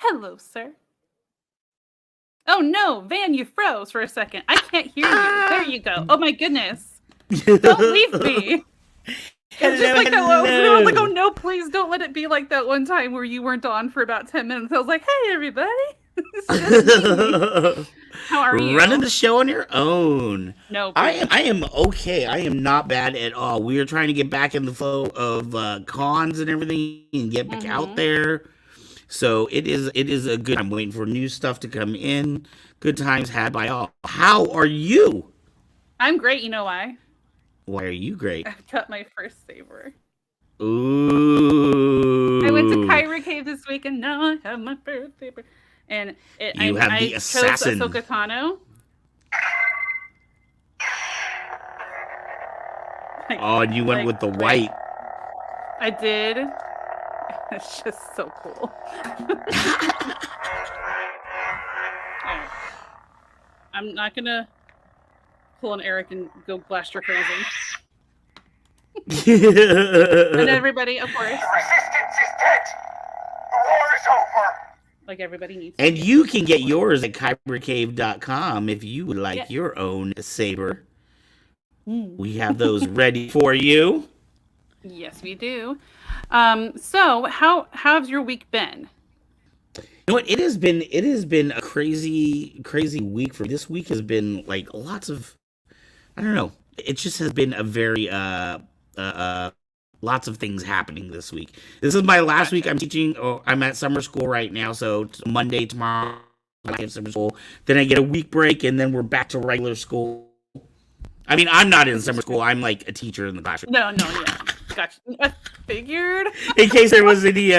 Hello, sir. Oh no, Van, you froze for a second. I can't hear you. There you go. Oh my goodness. Don't leave me. It's just like that. I was like, oh no, please don't let it be like that one time where you weren't on for about 10 minutes. I was like, hey, everybody. How are you? Running the show on your own. No, I am okay. I am not bad at all. We are trying to get back in the flow of cons and everything and get back out there. So it is a good time. Waiting for new stuff to come in. Good times had by all. How are you? I'm great. You know why? Why are you great? I've cut my first Saber. Ooh. I went to Kyra Cave this week and now I have my first Saber. And I assassin. chose Ahsoka Tano. Oh, and you went with the white. I did. It's just so cool. Right. I'm not gonna pull an Eric and go blaster crazy. And everybody, of course. Resistance is dead. The war is over. Like everybody needs. And you can get yours at kybercave.com if you would like your own Saber. We have those ready for you. Yes, we do. So how's your week been? You know what? It has been a crazy week. For this week has been like lots of, I don't know. It just has been a very lots of things happening this week. This is my last week. I'm teaching. I'm at summer school right now. So Monday, tomorrow, I have summer school. Then I get a week break, and then we're back to regular school. I mean, I'm not in summer school. I'm like a teacher in the classroom. No, yeah. Gotcha. I figured. In case there was any.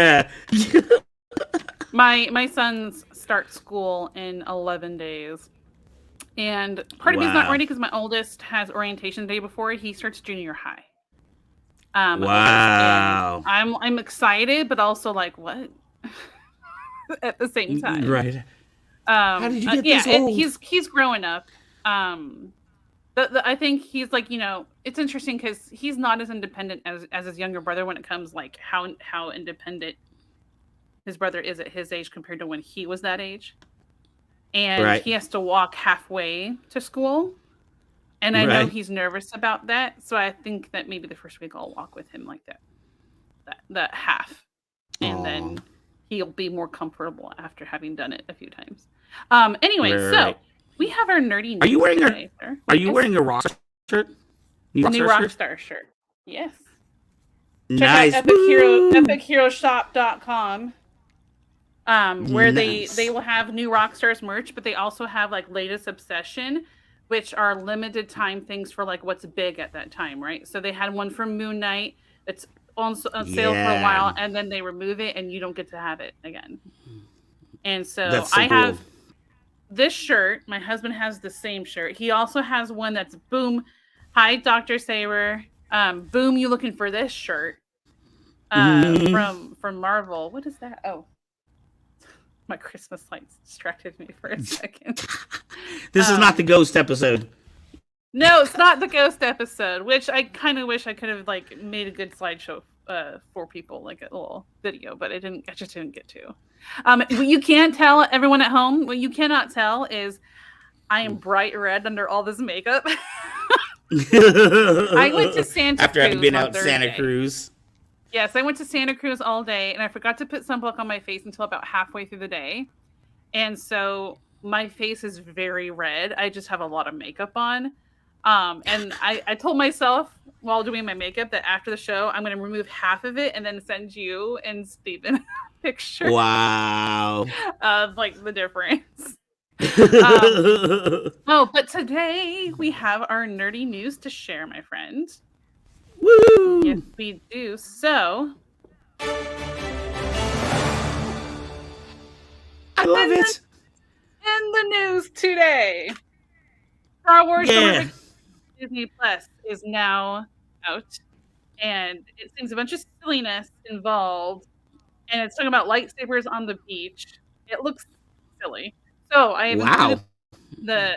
My sons start school in 11 days. And part of me is not ready because my oldest has orientation the day before he starts junior high. Wow. I'm excited, but also like, what? At the same time. Right. How did you get this old? He's growing up. I think he's like, it's interesting because he's not as independent as his younger brother when it comes like how independent his brother is at his age compared to when he was that age. And he has to walk halfway to school. And I know he's nervous about that. So I think that maybe the first week I'll walk with him like that half. And then he'll be more comfortable after having done it a few times. Anyway, so we have our nerdy news. Are you wearing a rock shirt? New Rockstar shirt. Yes. Nice. Check out EpicHeroShop.com. Where they will have new Rockstars merch, but they also have like latest Obsession, which are limited time things for like what's big at that time, right? So they had one for Moon Knight that's on sale for a while, and then they remove it, and you don't get to have it again. And so I have this shirt. My husband has the same shirt. He also has one that's boom. Hi, Dr. Saber. Boom, you looking for this shirt? From Marvel. What is that? Oh. My Christmas lights distracted me for a second. This is not the ghost episode. No, it's not the ghost episode, which I kind of wish I could have like made a good slideshow for people, like a little video, but I just didn't get to. What you can't tell, everyone at home, what you cannot tell is I am bright red under all this makeup. I went to Santa Cruz after having been out Thursday. Santa Cruz. Yes, I went to Santa Cruz all day, and I forgot to put sunblock on my face until about halfway through the day. And so my face is very red. I just have a lot of makeup on. And I told myself while doing my makeup that after the show, I'm going to remove half of it and then send you and Steven a picture. Wow. Of like the difference. But today we have our nerdy news to share, my friend. Woo! Yes, we do. So, I love it. in the news today, Star Wars Summer Vacation Disney Plus is now out, and it seems a bunch of silliness involved, and it's talking about lightsabers on the beach. It looks silly. So I have included Wow.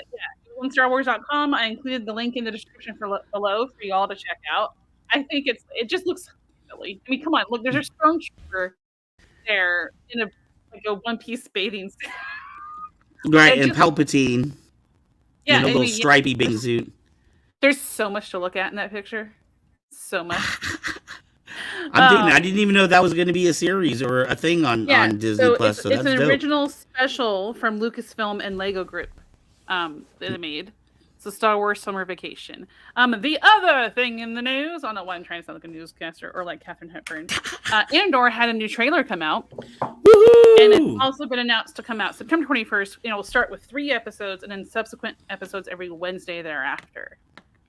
on StarWars.com. I included the link in the description below for y'all to check out. I think it just looks silly. I mean, come on, look, there's a stormtrooper there in a one-piece bathing suit. Right, and Palpatine Yeah, in a little stripy bathing suit. There's so much to look at in that picture. So much. I didn't even know that was going to be a series or a thing on Disney Plus. So it's that's an dope. original special from Lucasfilm and Lego Group that they made. It's a Star Wars Summer Vacation. The other thing in the news, I don't know why I'm trying to sound like a newscaster or like Katherine Hepburn. Andor had a new trailer come out. Woohoo! And it's also been announced to come out September 21st. We'll start with 3 episodes and then subsequent episodes every Wednesday thereafter.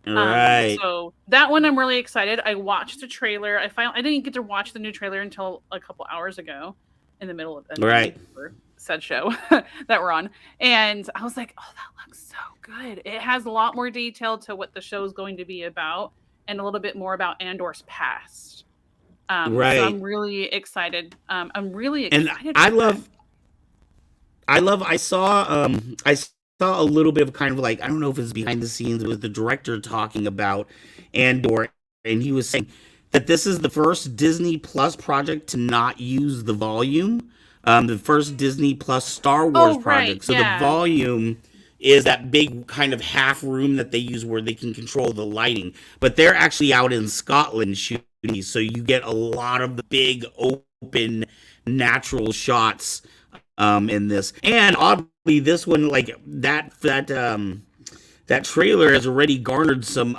Right. So that one I'm really excited. I watched the trailer. I didn't get to watch the new trailer until a couple hours ago in the middle of the said show that we're on. And I was like, oh, that looks so good. It has a lot more detail to what the show is going to be about and a little bit more about Andor's past. So I'm really excited. I'm really excited. And I saw a little bit of kind of like, I don't know if it's behind the scenes with the director talking about Andor, and he was saying that this is the first Disney Plus project to not use the volume. The first Disney Plus Star Wars project. So the volume is that big kind of half room that they use where they can control the lighting. But they're actually out in Scotland shooting, so you get a lot of the big open natural shots in this. And oddly, this one, like that trailer has already garnered some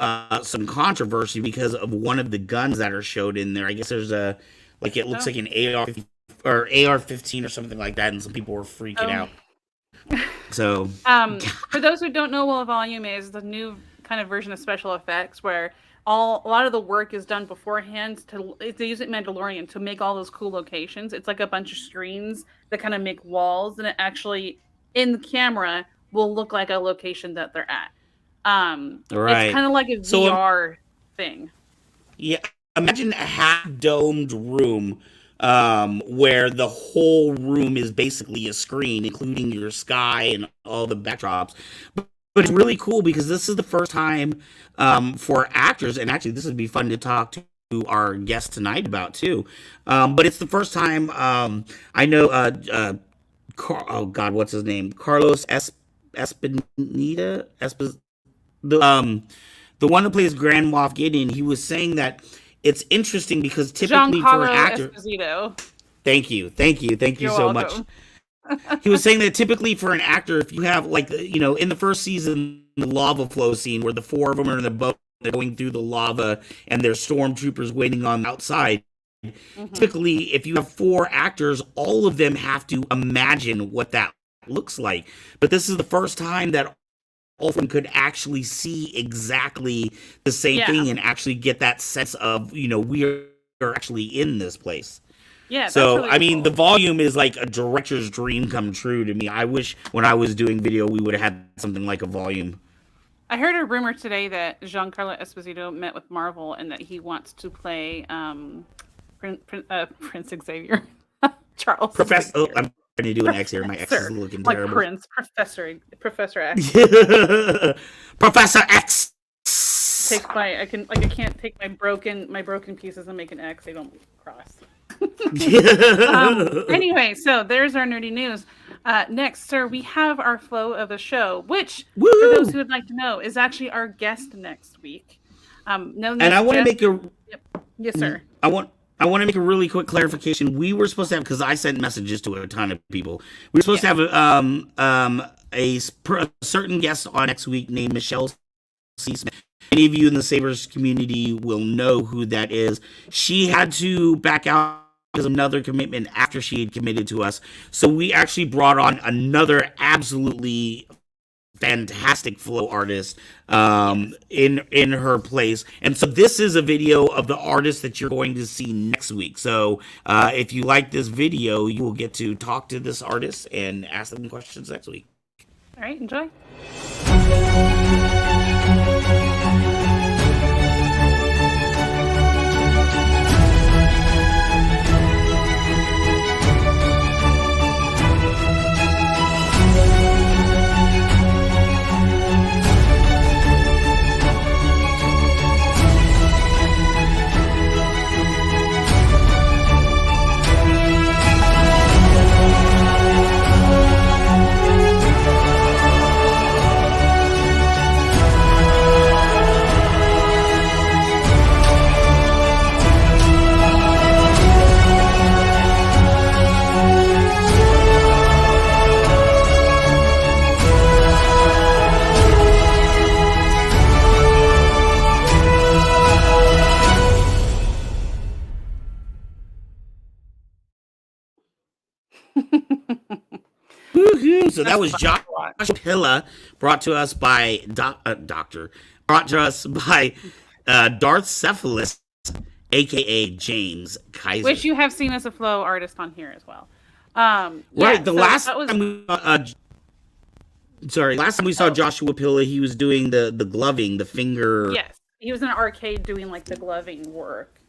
controversy because of one of the guns that are showed in there. I guess there's it looks like an AR-15 or something like that, and some people were freaking out. So, for those who don't know what a volume is, the new kind of version of special effects where a lot of the work is done beforehand. They use it in Mandalorian to make all those cool locations. It's like a bunch of screens that kind of make walls, and it actually in the camera will look like a location that they're at. It's kind of like a VR thing. Yeah, imagine a half-domed room where the whole room is basically a screen, including your sky and all the backdrops. But it's really cool because this is the first time for actors, and actually this would be fun to talk to our guest tonight about too. But it's the first time I know. Oh God, what's his name? Carlos Espinita. The one that plays Grand Moff Gideon. He was saying that it's interesting because typically for an actor. Esposito. Thank you so much. He was saying that typically for an actor, if you have in the first season, the lava flow scene where the 4 of them are in the boat, they're going through the lava, and there's stormtroopers waiting on the outside. Mm-hmm. Typically, if you have 4 actors, all of them have to imagine what that looks like. But this is the first time that all of them could actually see exactly the same thing and actually get that sense of, we are actually in this place. Yeah. So, really I mean, cool. the volume is like a director's dream come true to me. I wish when I was doing video, we would have had something like a volume. I heard a rumor today that Giancarlo Esposito met with Marvel and that he wants to play Prince Xavier. Charles. Professor. Oh, I'm trying to do an X here. My X is looking terrible. Like Professor X. Professor X. I can't take my broken pieces and make an X. They don't cross. Anyway, so there's our nerdy news. Next, sir, we have our flow of the show, which, for those who would like to know, is actually our guest next week. I want to make a... Yes, sir. I want to make a really quick clarification. We were supposed to have, because I sent messages to a ton of people, we were supposed to have a certain guest on next week named Michelle C. Smith. Many of you in the Sabers community will know who that is. She had to back out because of another commitment after she had committed to us. So we actually brought on another absolutely fantastic flow artist in her place. And so this is a video of the artist that you're going to see next week. So if you like this video, you will get to talk to this artist and ask them questions next week. All right, enjoy. Woohoo! So that was Joshua Pilla, brought to us by Darth Cephalus, aka James Kaiser. Which you have seen as a flow artist on here as well. Right. Last time we saw Joshua Pilla, he was doing the gloving, the finger. Yes, he was in an arcade doing like the gloving work.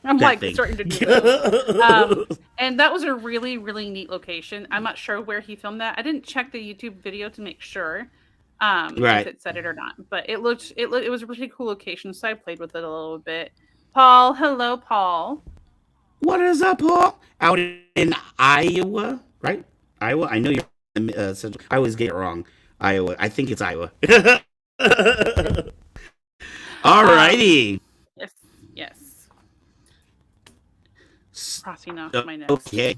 I'm like starting to do those. And that was a really, really neat location. I'm not sure where he filmed that. I didn't check the YouTube video to make sure if it said it or not. But it was a really cool location, so I played with it a little bit. Paul, hello, Paul. What is up, Paul? Out in Iowa, right? Iowa. I know you're in Central. I always get it wrong. Iowa. I think it's Iowa. Alrighty. Yes. Crossing off my notes. Okay.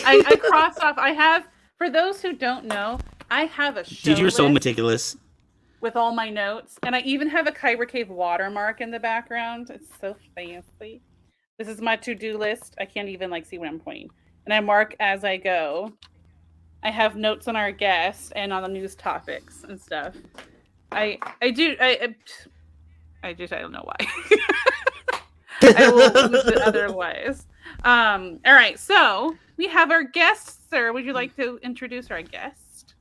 I crossed off. I have, for those who don't know, I have a show Dude, you're so list meticulous. with all my notes, and I even have a Kyber Cave watermark in the background. It's so fancy. This is my to-do list. I can't even like see what I'm pointing, and I mark as I go. I have notes on our guests and on the news topics and stuff. I don't know why. I will lose it otherwise. All right, so we have our guest, sir. Would you like to introduce our guest?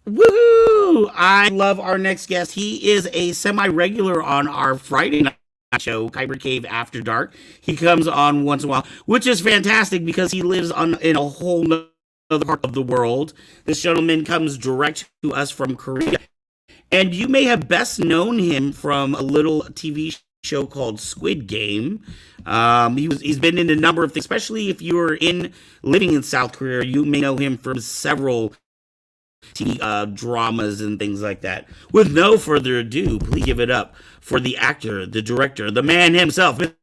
Woohoo! I love our next guest. He is a semi-regular on our Friday night show, Kyber Cave After Dark. He comes on once in a while, which is fantastic because he lives in a whole other part of the world. This gentleman comes direct to us from Korea. And you may have best known him from a little TV show called Squid Game. He's been in a number of things, especially if you're living in South Korea. You may know him from several TV dramas and things like that. With no further ado, please give it up for the actor, the director, the man himself, Mr.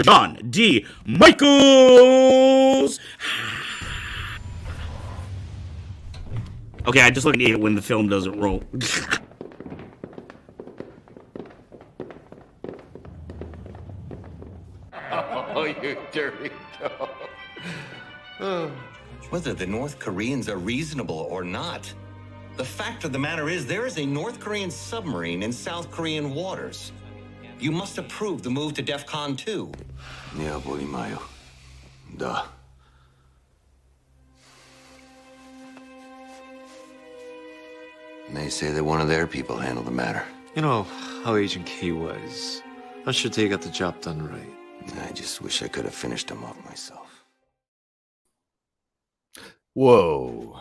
John D. Michaels. Okay, I just look at it when the film doesn't roll. Oh, you dirty dog. Whether the North Koreans are reasonable or not, the fact of the matter is there is a North Korean submarine in South Korean waters. You must approve the move to DEFCON 2. Yeah, 보이마요. Duh. They say that one of their people handled the matter. You know how Agent K was. I'm sure they got the job done right. I just wish I could have finished him off myself. Whoa.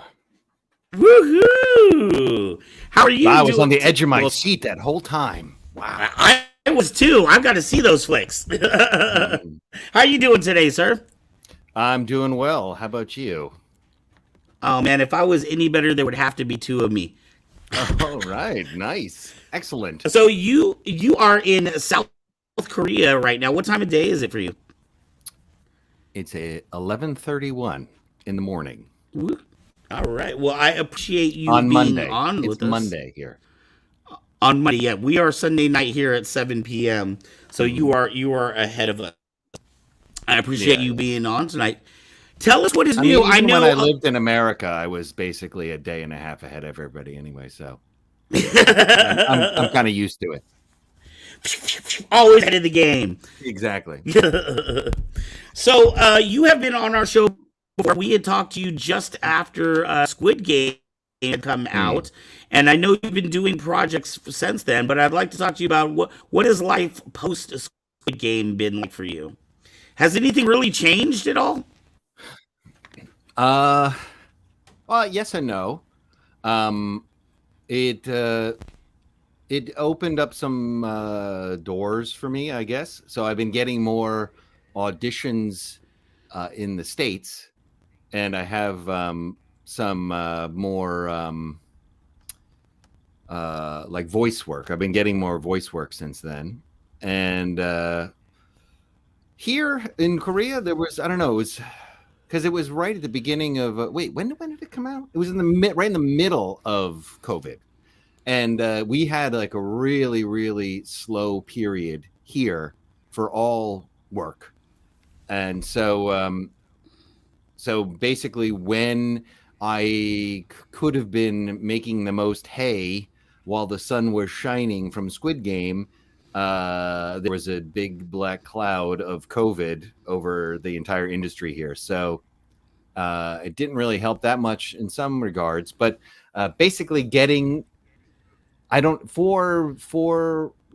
Woohoo! How are you I doing? was on the edge of my seat that whole time. Wow. I was too. I've got to see those flicks. How are you doing today, sir? I'm doing well. How about you? Oh, man, if I was any better, there would have to be two of me. All right. Nice. Excellent. So you are in South Korea right now. What time of day is it for you? It's 11:31 in the morning. Woo. All right. Well, I appreciate you On being Monday. on with It's us. Monday here. On Monday, yeah. We are Sunday night here at 7 p.m. So you are ahead of us. I appreciate you being on tonight. Tell us what is I new. mean, I even know. when I lived in America, I was basically a day and a half ahead of everybody anyway. So I'm kind of used to it. Always ahead of the game. Exactly. So you have been on our show before. We had talked to you just after Squid Game had come out, and I know you've been doing projects since then. But I'd like to talk to you about what has life post Squid Game been like for you? Has anything really changed at all? Well, yes and no. Um, it opened up some doors for me, I guess. So I've been getting more auditions in the States, and I have some more like voice work. I've been getting more voice work since then. And here in Korea, there was, I don't know, it was because it was right at the beginning of, wait, when did it come out? It was in the right in the middle of COVID. And we had like a really, really slow period here for all work. And so basically when I could have been making the most hay while the sun was shining from Squid Game, there was a big black cloud of COVID over the entire industry here. So it didn't really help that much in some regards, but basically getting, I don't, for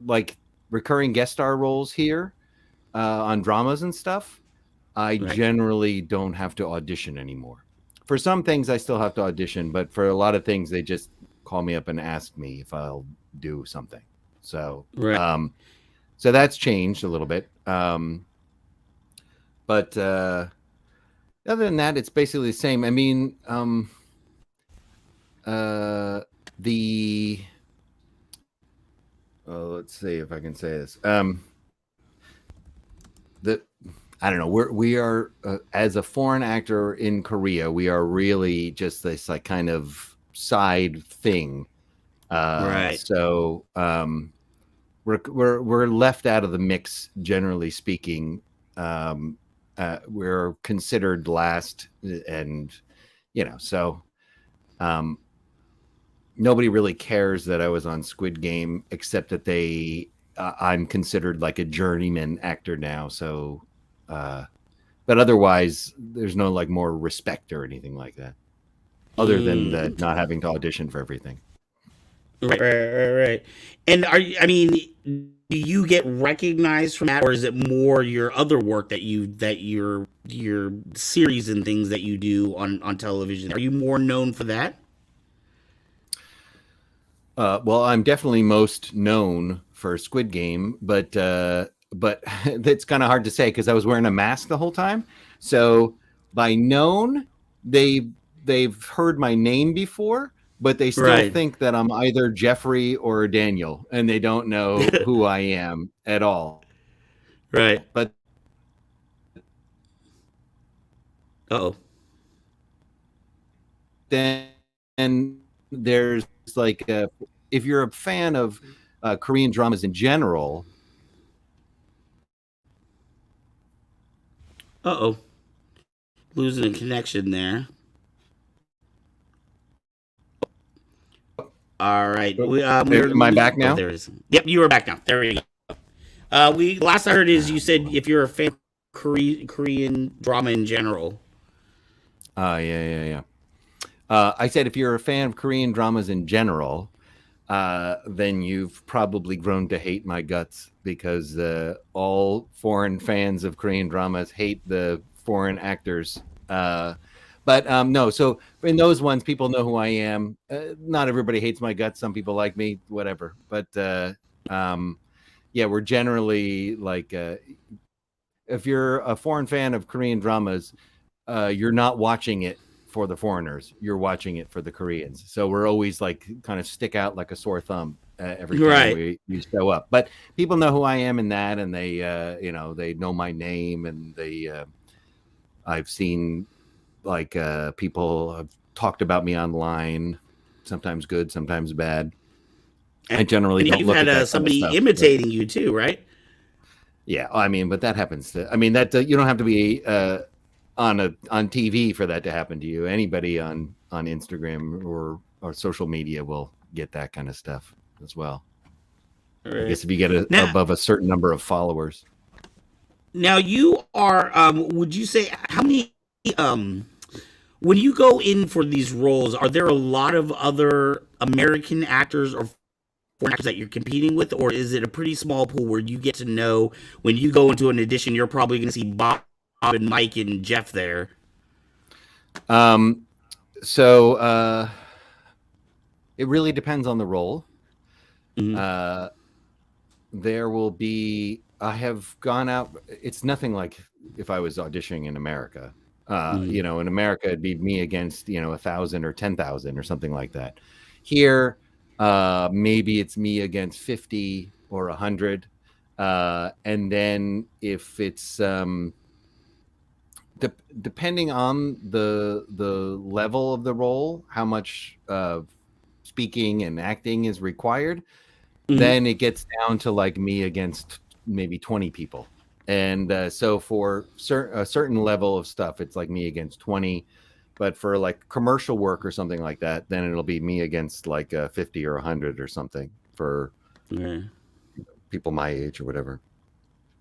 like recurring guest star roles here on dramas and stuff, I generally don't have to audition anymore. For some things, I still have to audition, but for a lot of things, they just call me up and ask me if I'll do something. So, so that's changed a little bit. But other than that, it's basically the same. I mean, let's see if I can say this. I don't know. We are as a foreign actor in Korea, we are really just this like kind of side thing. So we're left out of the mix, generally speaking. We're considered last, and so nobody really cares that I was on Squid Game, except that I'm considered like a journeyman actor now. So, but otherwise, there's no like more respect or anything like that, other than not having to audition for everything. Right. And I mean, do you get recognized from that, or is it more your other work that your series and things that you do on television? Are you more known for that? Well, I'm definitely most known for Squid Game, but that's kind of hard to say because I was wearing a mask the whole time. So by known, they've heard my name before, but they still think that I'm either Jeffrey or Daniel, and they don't know who I am at all. Right. But then there's like if you're a fan of Korean dramas in general. Losing a connection there. All right. Am I back now? There it is. Yep, you are back now. There we go. Last I heard is you said if you're a fan of Korean drama in general. Yeah. I said if you're a fan of Korean dramas in general, then you've probably grown to hate my guts because all foreign fans of Korean dramas hate the foreign actors. But no, so in those ones, people know who I am. Not everybody hates my guts. Some people like me, whatever. But yeah, we're generally like, if you're a foreign fan of Korean dramas, you're not watching it for the foreigners. You're watching it for the Koreans. So we're always like kind of stick out like a sore thumb every time we show up. But people know who I am in that, and they they know my name, and I've seen like people have talked about me online, sometimes good, sometimes bad. I generally don't look at that somebody kind of stuff, imitating you too, right? Yeah, I mean, but that happens. I mean, that you don't have to be on TV for that to happen to you. Anybody on Instagram or social media will get that kind of stuff as well. Right. I guess if you get above a certain number of followers. Now you are. Would you say how many? When you go in for these roles, are there a lot of other American actors or foreign actors that you're competing with, or is it a pretty small pool where you get to know when you go into an audition, you're probably going to see Bob and Mike and Jeff there? So it really depends on the role. Mm-hmm. There will be. I have gone out. It's nothing like if I was auditioning in America. You know, in America, it'd be me against 1,000 or 10,000 or something like that. Here, maybe it's me against 50 or 100, and then if it's depending on the level of the role, how much speaking and acting is required, then it gets down to like me against maybe 20 people. And so for a certain level of stuff, it's like me against 20. But for like commercial work or something like that, then it'll be me against like 50 or 100 or something for people my age or whatever.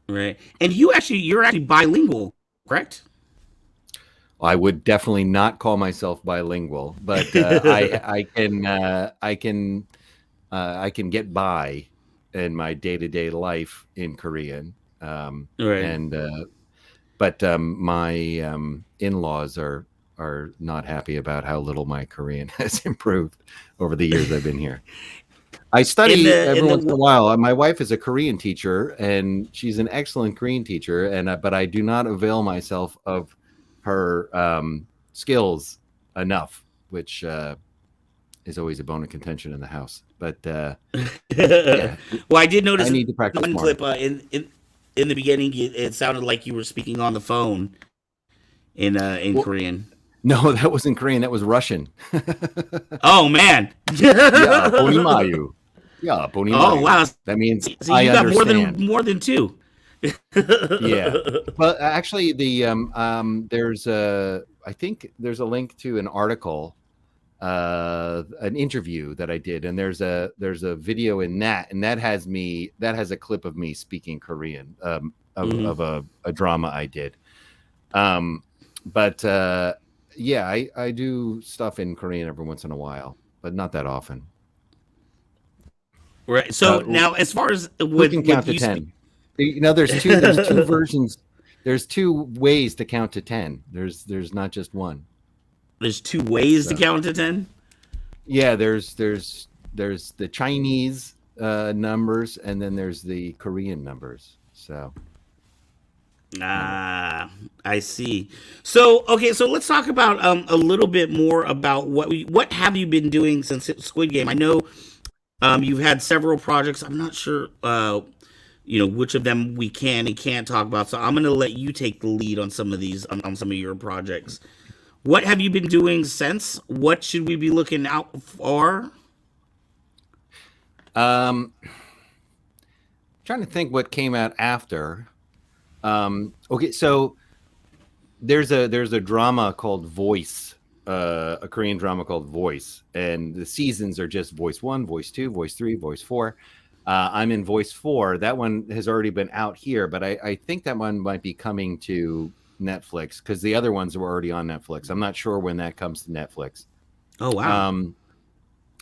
Right. And you're actually bilingual, correct? I would definitely not call myself bilingual, but I can get by in my day-to-day life in Korean. But my in-laws are not happy about how little my Korean has improved over the years I've been here. I study every once in a while. My wife is a Korean teacher, and she's an excellent Korean teacher. But I do not avail myself of her skills enough, which is always a bone of contention in the house. But yeah. Well, I did notice I need to practice one more. clip in the beginning. It sounded like you were speaking on the phone in Korean. No, that wasn't Korean. That was Russian. Oh man! Yeah, ponimayu. Yeah, ponimayu. Oh wow! That means so you got more than two. Yeah. Well, actually, there's I think there's a link to an article, an interview that I did, and there's a video in that, and that has a clip of me speaking Korean of a drama I did. But yeah, I do stuff in Korean every once in a while, but not that often. Right. So now, as far as we can count to 10. There's two versions. There's two ways to count to 10. There's not just one. There's two ways to count to 10. Yeah, there's the Chinese numbers, and then there's the Korean numbers. So. I see. So okay, so let's talk about a little bit more about what have you been doing since Squid Game. I know you've had several projects. I'm not sure which of them we can and can't talk about. So I'm going to let you take the lead on some of these on some of your projects. What have you been doing since? What should we be looking out for? Trying to think what came out after. Okay, so there's a drama called Voice, a Korean drama called Voice, and the seasons are just Voice 1, Voice 2, Voice 3, Voice 4. I'm in Voice 4. That one has already been out here, but I think that one might be coming to Netflix because the other ones were already on Netflix. I'm not sure when that comes to Netflix. Oh wow!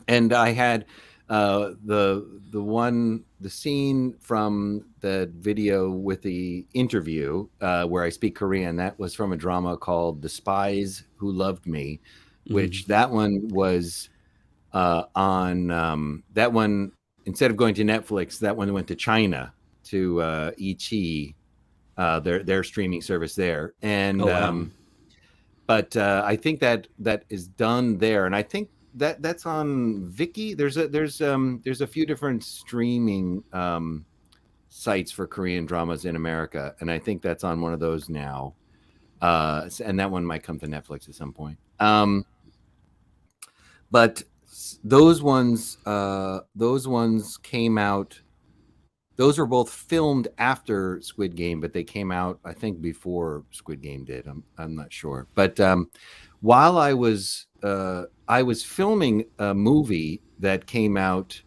And I had the scene from the video with the interview where I speak Korean. That was from a drama called The Spies Who Loved Me, which that one was on that one. Instead of going to Netflix, that one went to China to iQIYI, their streaming service there. And but I think that is done there, and I think that's on Viki. There's a few different streaming sites for Korean dramas in America, and I think that's on one of those now. And that one might come to Netflix at some point. But those ones came out those were both filmed after Squid Game, but they came out, I think, before Squid Game did. I'm not sure. But while I was filming a movie that came out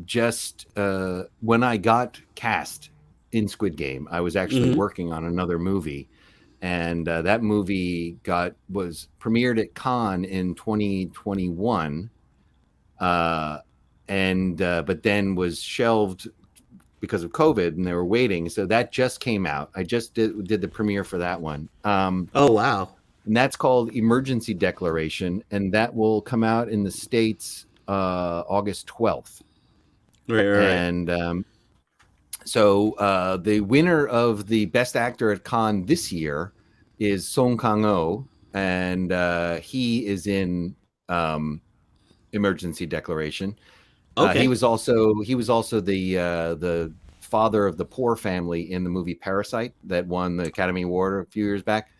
just when I got cast in Squid Game. I was actually working on another movie, and that movie was premiered at Cannes in 2021. But then was shelved because of COVID, and they were waiting. So that just came out. I just did the premiere for that one. Oh, wow. And that's called Emergency Declaration, and that will come out in the States August 12th. Right. And so the winner of the Best Actor at Cannes this year is Song Kang-ho, and he is in Emergency Declaration. Okay. He was also the father of the poor family in the movie Parasite that won the Academy Award a few years back.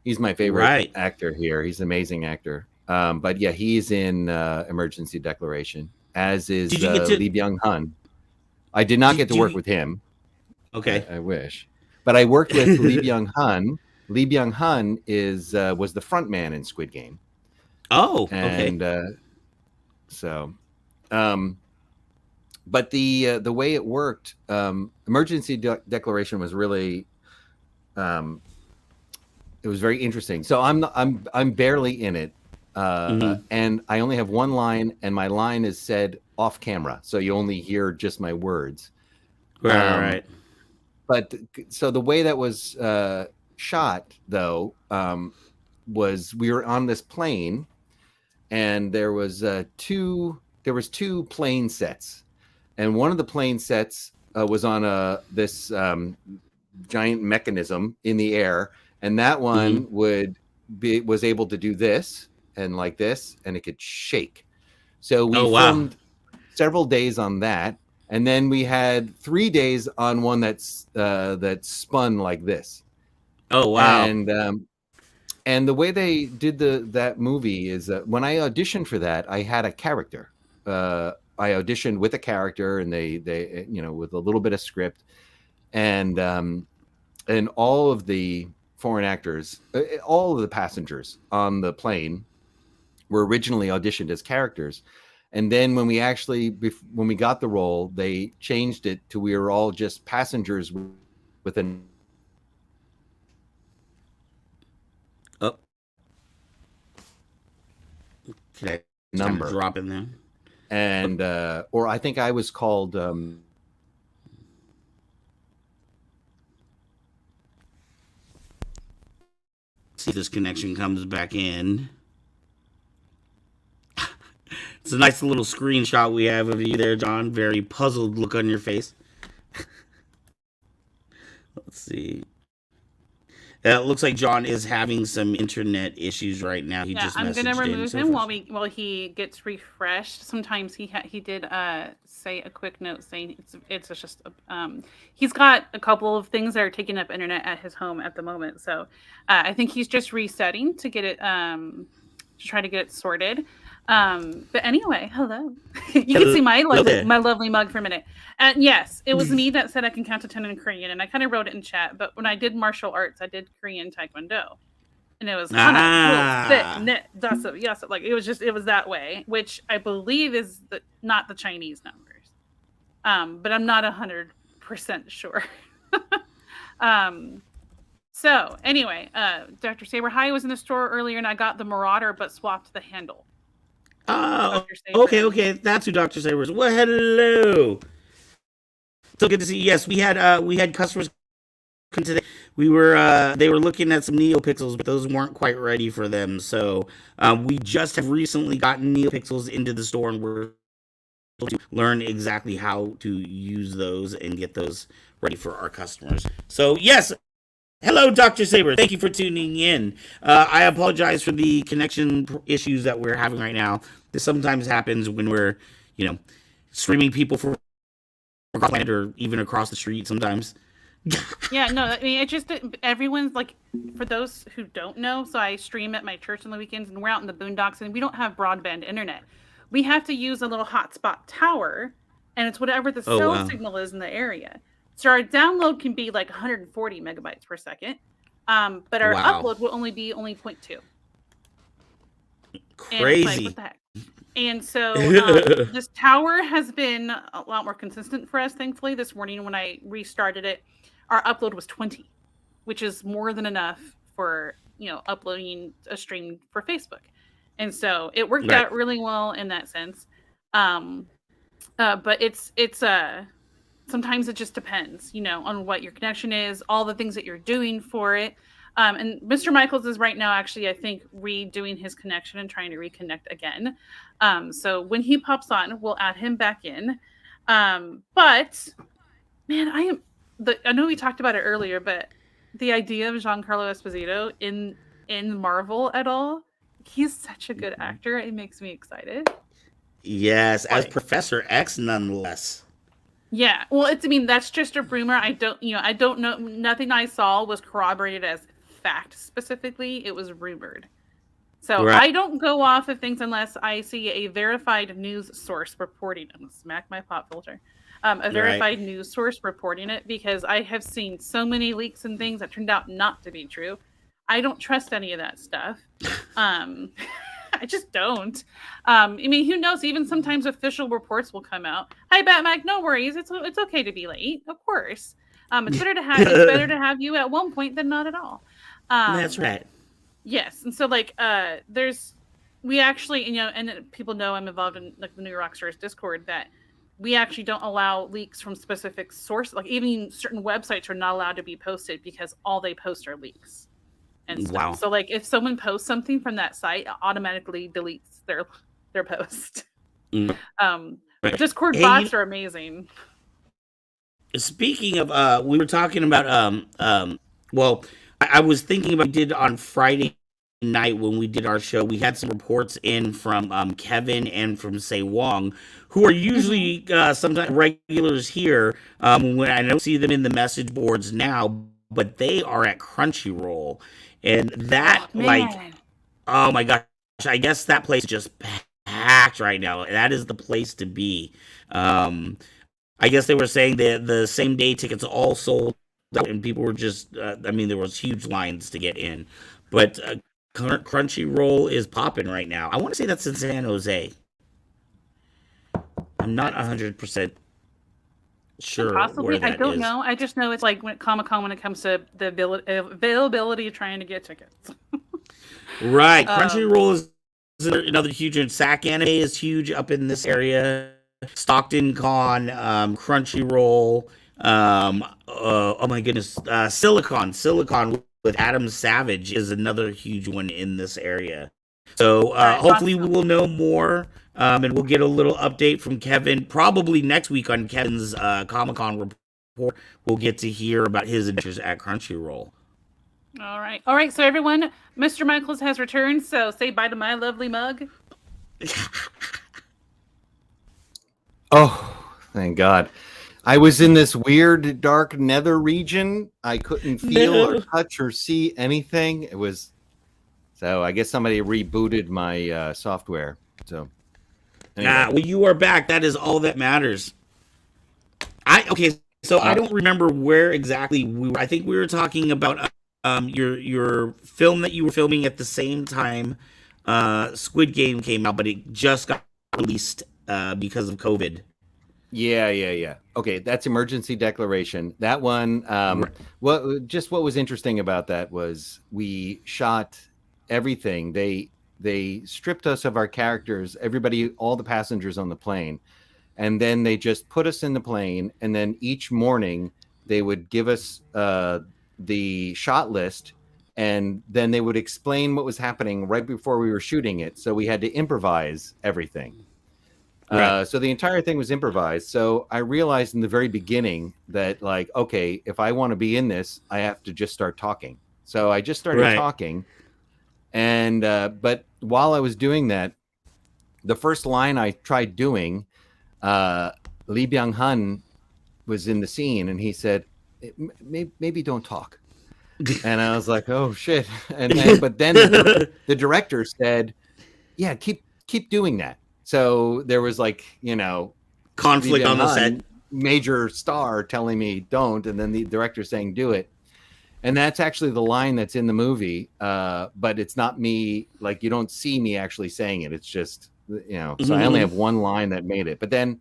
He's my favorite actor here. He's an amazing actor. But yeah, he's in Emergency Declaration, as is Lee Byung-hun. I did not get to work with him. Okay. I wish. But I worked with Lee Byung-hun. Lee Byung-hun was the front man in Squid Game. Oh, okay. And but the way it worked, Emergency Declaration was really it was very interesting. So I'm barely in it, and I only have one line, and my line is said off camera, so you only hear just my words. Right. But so the way that was shot, though, was we were on this plane, and there was two plane sets, and one of the plane sets was on this giant mechanism in the air, and that one was able to do this and like this, and it could shake. So we filmed several days on that, and then we had 3 days on one that spun like this. Oh wow! And the way they did that movie is that when I auditioned for that, I had a character. I auditioned with a character, and they with a little bit of script, and all of the foreign actors, all of the passengers on the plane were originally auditioned as characters. And then when we got the role, they changed it to we were all just passengers with an number drop in there. And or I think I was called see if this connection comes back in. It's a nice little screenshot we have of you there, John. Very puzzled look on your face. Let's see. It looks like John is having some internet issues right now. I'm gonna remove him while he gets refreshed. Sometimes he did say a quick note saying it's just he's got a couple of things that are taking up internet at his home at the moment. So I think he's just resetting to get it to try to get it sorted. But anyway, hello. You can see my lovely mug for a minute. And yes, it was me that said I can count to 10 in Korean, and I kind of wrote it in chat. But when I did martial arts, I did Korean Taekwondo, and it was kind of like it was that way, which I believe is not the Chinese numbers. But I'm not 100% sure. So anyway, Dr. Saber, hi, I was in the store earlier, and I got the Marauder, but swapped the handle. Oh, okay. That's who Dr. Saber is. Well, hello. So good to see you. Yes, we had customers come today. They were looking at some NeoPixels, but those weren't quite ready for them. So we just have recently gotten NeoPixels into the store, and we're able to learn exactly how to use those and get those ready for our customers. So yes. Hello, Dr. Saber. Thank you for tuning in. I apologize for the connection issues that we're having right now. This sometimes happens when we're, streaming people from across the planet or even across the street sometimes. Yeah, no, I mean, it's just everyone's like, for those who don't know, so I stream at my church on the weekends, and we're out in the boondocks, and we don't have broadband internet. We have to use a little hotspot tower, and it's whatever the Oh, cell wow. signal is in the area. So our download can be like 140 megabytes per second, but our Wow. upload will only be 0.2. And it's like, Crazy. what the heck? And so this tower has been a lot more consistent for us, thankfully. This morning when I restarted it, our upload was 20, which is more than enough for, uploading a stream for Facebook. And so it worked Right. out really well in that sense. But it's sometimes it just depends, on what your connection is, all the things that you're doing for it. And Mr. Michaels is right now actually, I think, redoing his connection and trying to reconnect again. So when he pops on, we'll add him back in. But man, I know we talked about it earlier, but the idea of Giancarlo Esposito in Marvel at all, he's such a good actor. It makes me excited. Yes, as Professor X, nonetheless. Yeah, well, that's just a rumor. I don't know. Nothing I saw was corroborated as fact specifically. It was rumored. So Right. I don't go off of things unless I see a verified news source reporting. I'm gonna smack my pop filter. A verified news source reporting it, because I have seen so many leaks and things that turned out not to be true. I don't trust any of that stuff. I just don't. Who knows? Even sometimes official reports will come out. Hi, Batmag. No worries. It's okay to be late. Of course. It's better to have you at one point than not at all. That's right. Yes, and so we actually, and people know I'm involved in like the New Rockstars Discord, that we actually don't allow leaks from specific sources. Like even certain websites are not allowed to be posted because all they post are leaks. And stuff. Wow. So like if someone posts something from that site, it automatically deletes their post. Right. Discord bots are amazing. Speaking of, we were talking about, well, I was thinking about what we did on Friday night when we did our show. We had some reports in from Kevin and from Say Wong, who are usually sometimes regulars here. When I don't see them in the message boards now, but they are at Crunchyroll. And that, oh my gosh, I guess that place is just packed right now. That is the place to be. I guess they were saying that the same day tickets all sold out, and people were just, there was huge lines to get in. But Crunchyroll is popping right now. I want to say that's in San Jose. I'm not 100% sure. Possibly, I don't know. I just know it's like when Comic-Con when it comes to the availability of trying to get tickets. Right. Crunchyroll is another huge, and SAC Anime is huge up in this area. Stockton Con, Crunchyroll, oh my goodness, Silicon with Adam Savage is another huge one in this area. So hopefully we will know more, and we'll get a little update from Kevin probably next week on Kevin's Comic-Con report. We'll get to hear about his adventures at Crunchyroll. All right. So everyone, Mr. Michaels has returned. So say bye to my lovely mug. Oh, thank God. I was in this weird dark nether region. I couldn't feel or touch or see anything. So I guess somebody rebooted my software. So anyway. Well, you are back. That is all that matters. So I don't remember where exactly we were. I think we were talking about your film that you were filming at the same time Squid Game came out, but it just got released because of COVID. Yeah. Okay, that's Emergency Declaration. That one, what was interesting about that was we shot everything. They stripped us of our characters, everybody, all the passengers on the plane, and then they just put us in the plane, and then each morning they would give us the shot list, and then they would explain what was happening right before we were shooting it. So we had to improvise everything. Right. So the entire thing was improvised. So I realized in the very beginning that, like, okay, if I want to be in this, I have to just start talking. So I just started talking. And but while I was doing that, the first line I tried doing, Lee Byung-hun was in the scene, and he said, maybe don't talk. And I was like, oh, shit. And then, but then the director said, yeah, keep doing that. So there was, like, conflict on the set. Major star telling me don't, and then the director saying do it. And that's actually the line that's in the movie, but it's not me. Like, you don't see me actually saying it. It's just, so I only have one line that made it. But then,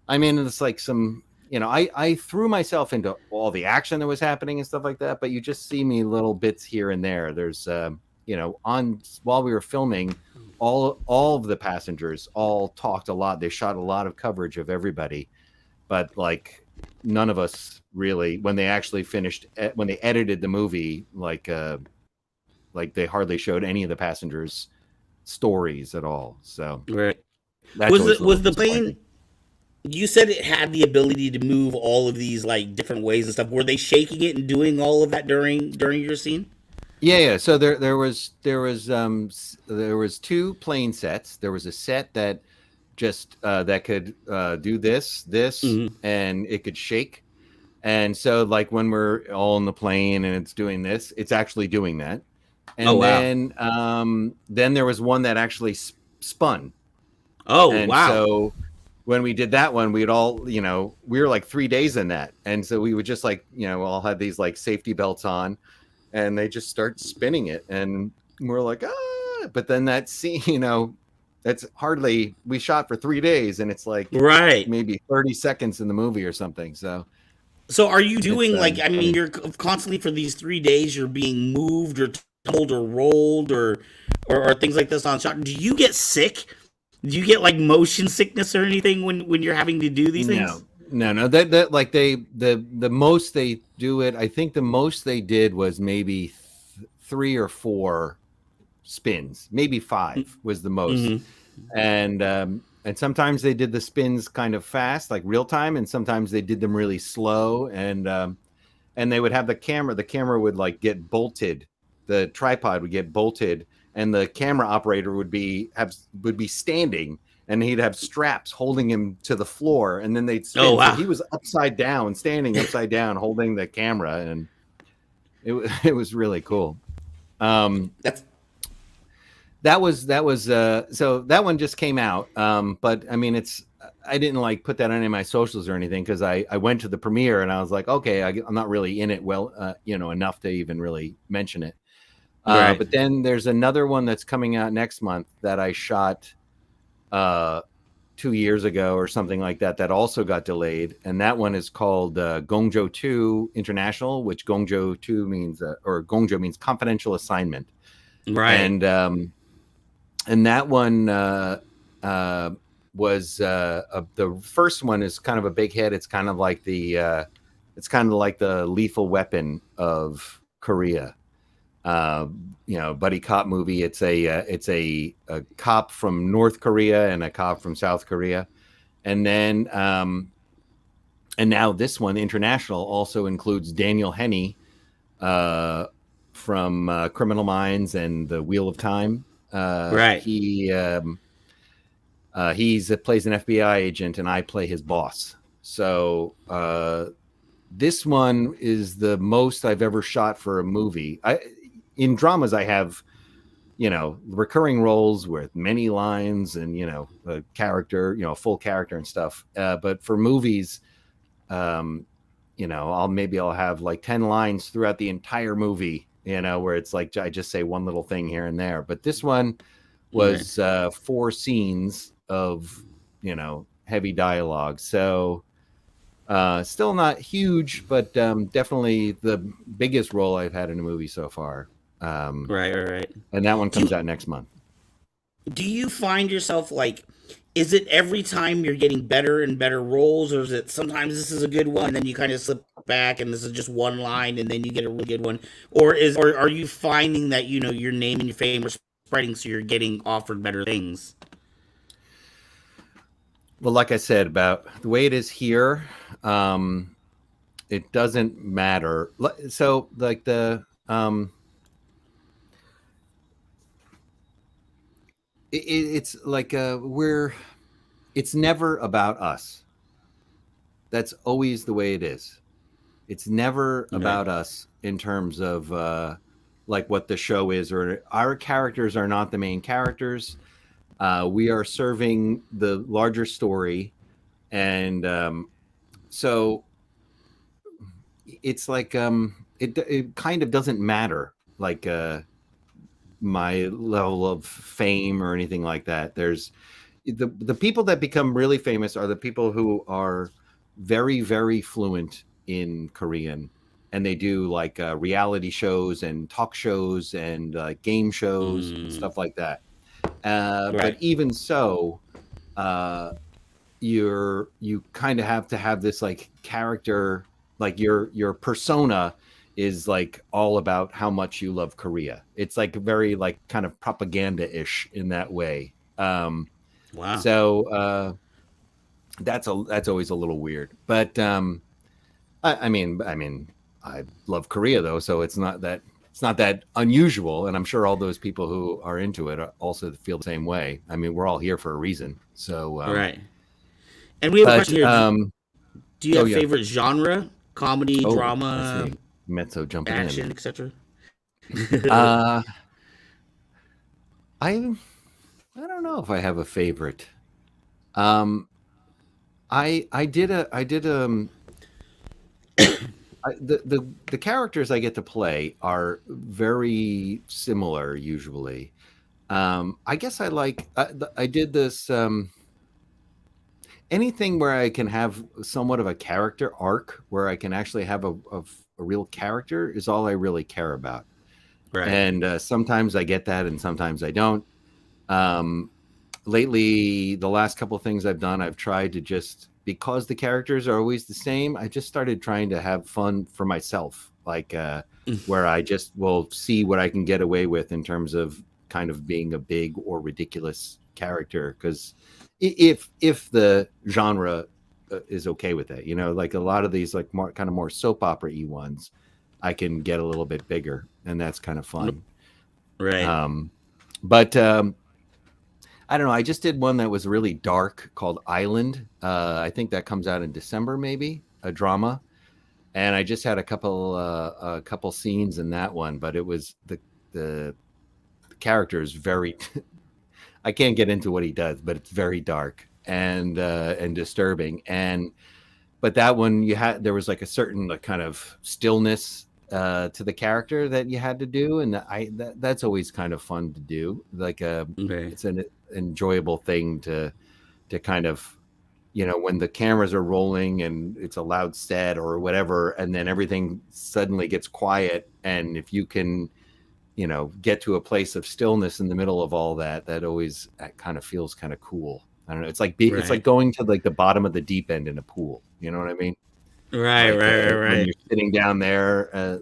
I mean, it's like some, I threw myself into all the action that was happening and stuff like that. But you just see me little bits here and there. There's, while we were filming, all of the passengers all talked a lot. They shot a lot of coverage of everybody. But like none of us really, when they actually finished, when they edited the movie, like they hardly showed any of the passengers' stories at all. So right. That's was the plane? You said it had the ability to move all of these like different ways and stuff. Were they shaking it and doing all of that during your scene? Yeah. So there was two plane sets. There was a set that just that could do this, and it could shake. And so like when we're all in the plane and it's doing this, it's actually doing that. And then there was one that actually spun. Oh, and wow. So when we did that one, we'd all, we were like 3 days in that. And so we would just like, all had these like safety belts on, and they just start spinning it. And we're like, but then that scene, that's hardly, we shot for 3 days, and it's like maybe 30 seconds in the movie or something. So are you doing you're constantly for these 3 days, you're being moved or told or rolled or things like this on shot. Do you get sick? Do you get like motion sickness or anything when you're having to do these things? No. That like the most they do it. I think the most they did was maybe 3 or 4 spins, maybe 5 was the most. And sometimes they did the spins kind of fast, like real time, and sometimes they did them really slow. And they would have the camera would like get bolted, the tripod would get bolted, and the camera operator would be standing, and he'd have straps holding him to the floor, and then they'd spin. Oh, wow. So he was standing upside down, holding the camera, and it was really cool. That was so that one just came out. But I mean, I didn't like put that on any of my socials or anything, because I went to the premiere and I was like, okay, I'm not really in it well, enough to even really mention it. Right. But then there's another one that's coming out next month that I shot 2 years ago or something like that also got delayed, and that one is called Gongjo 2 International, which Gongjo 2 means or Gongjo means confidential assignment. Right. And that one was the first one is kind of a big hit. It's kind of like the Lethal Weapon of Korea. Buddy cop movie. It's a cop from North Korea and a cop from South Korea, and then and now this one, International, also includes Daniel Henney from Criminal Minds and The Wheel of Time. Right. He plays an FBI agent, and I play his boss. So this one is the most I've ever shot for a movie. In dramas, I have, recurring roles with many lines and, a character, a full character and stuff. But for movies, I'll have like 10 lines throughout the entire movie, where it's like I just say one little thing here and there. But this one was 4 scenes of, heavy dialogue. So still not huge, but definitely the biggest role I've had in a movie so far. Right. And that one comes out next month. Do you find yourself like, is it every time you're getting better and better roles, or is it sometimes this is a good one and then you kind of slip back and this is just one line and then you get a really good one? Or are you finding that, your name and your fame are spreading, so you're getting offered better things? Well, like I said, about the way it is here, it doesn't matter. So like it's like it's never about us. That's always the way it is. It's never about us in terms of like what the show is, or our characters are not the main characters. We are serving the larger story. And so it's like it kind of doesn't matter like my level of fame or anything like that. There's the people that become really famous are the people who are very, very fluent in Korean, and they do like reality shows and talk shows and game shows and stuff like that. But even so, you kind of have to have this like character, like your persona is like all about how much you love Korea. It's like very like kind of propaganda-ish in that way. Wow. So that's always a little weird. But I mean, I love Korea though, so it's not that unusual. And I'm sure all those people who are into it also feel the same way. I mean, we're all here for a reason. So right. And we have a question here. Do you have yeah. favorite genre? Comedy, drama, Mezzo jumping action, in, etc. I don't know if I have a favorite. The characters I get to play are very similar usually. I guess I did this anything where I can have somewhat of a character arc, where I can actually have a real character, is all I really care about. Right. And sometimes I get that, and sometimes I don't. Lately, the last couple of things I've done, I've tried to just, because the characters are always the same, I just started trying to have fun for myself, like where I just will see what I can get away with in terms of kind of being a big or ridiculous character. Because if the genre is okay with it, like a lot of these like more soap opera-y ones, I can get a little bit bigger, and that's kind of fun. Right. But I don't know. I just did one that was really dark called Island. I think that comes out in December, maybe, a drama. And I just had a couple scenes in that one, but it was the character is very. I can't get into what he does, but it's very dark and disturbing. But that one there was like a certain like kind of stillness to the character that you had to do, and that's always kind of fun to do. Like it's an enjoyable thing to kind of, when the cameras are rolling and it's a loud set or whatever, and then everything suddenly gets quiet, and if you can get to a place of stillness in the middle of all that always kind of feels kind of cool. I don't know, it's like it's like going to like the bottom of the deep end in a pool, you know what I mean? Right. When you're sitting down there,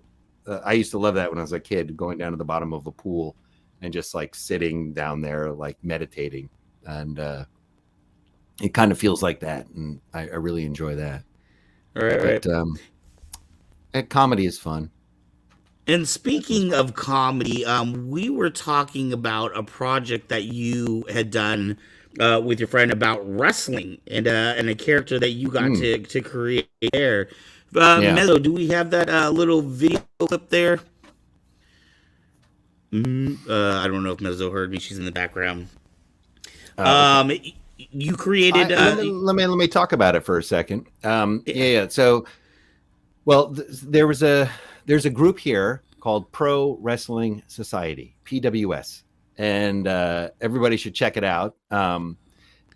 I used to love that when I was a kid, going down to the bottom of a pool and just like sitting down there, like meditating. And it kind of feels like that. And I really enjoy that. But comedy is fun. And speaking of comedy, we were talking about a project that you had done with your friend about wrestling and a character that you got to create there. Mezzo, do we have that little video clip there? I don't know if Mezzo heard me. She's in the background. You created. Let me talk about it for a second. So, well, there's a group here called Pro Wrestling Society, PWS, and everybody should check it out.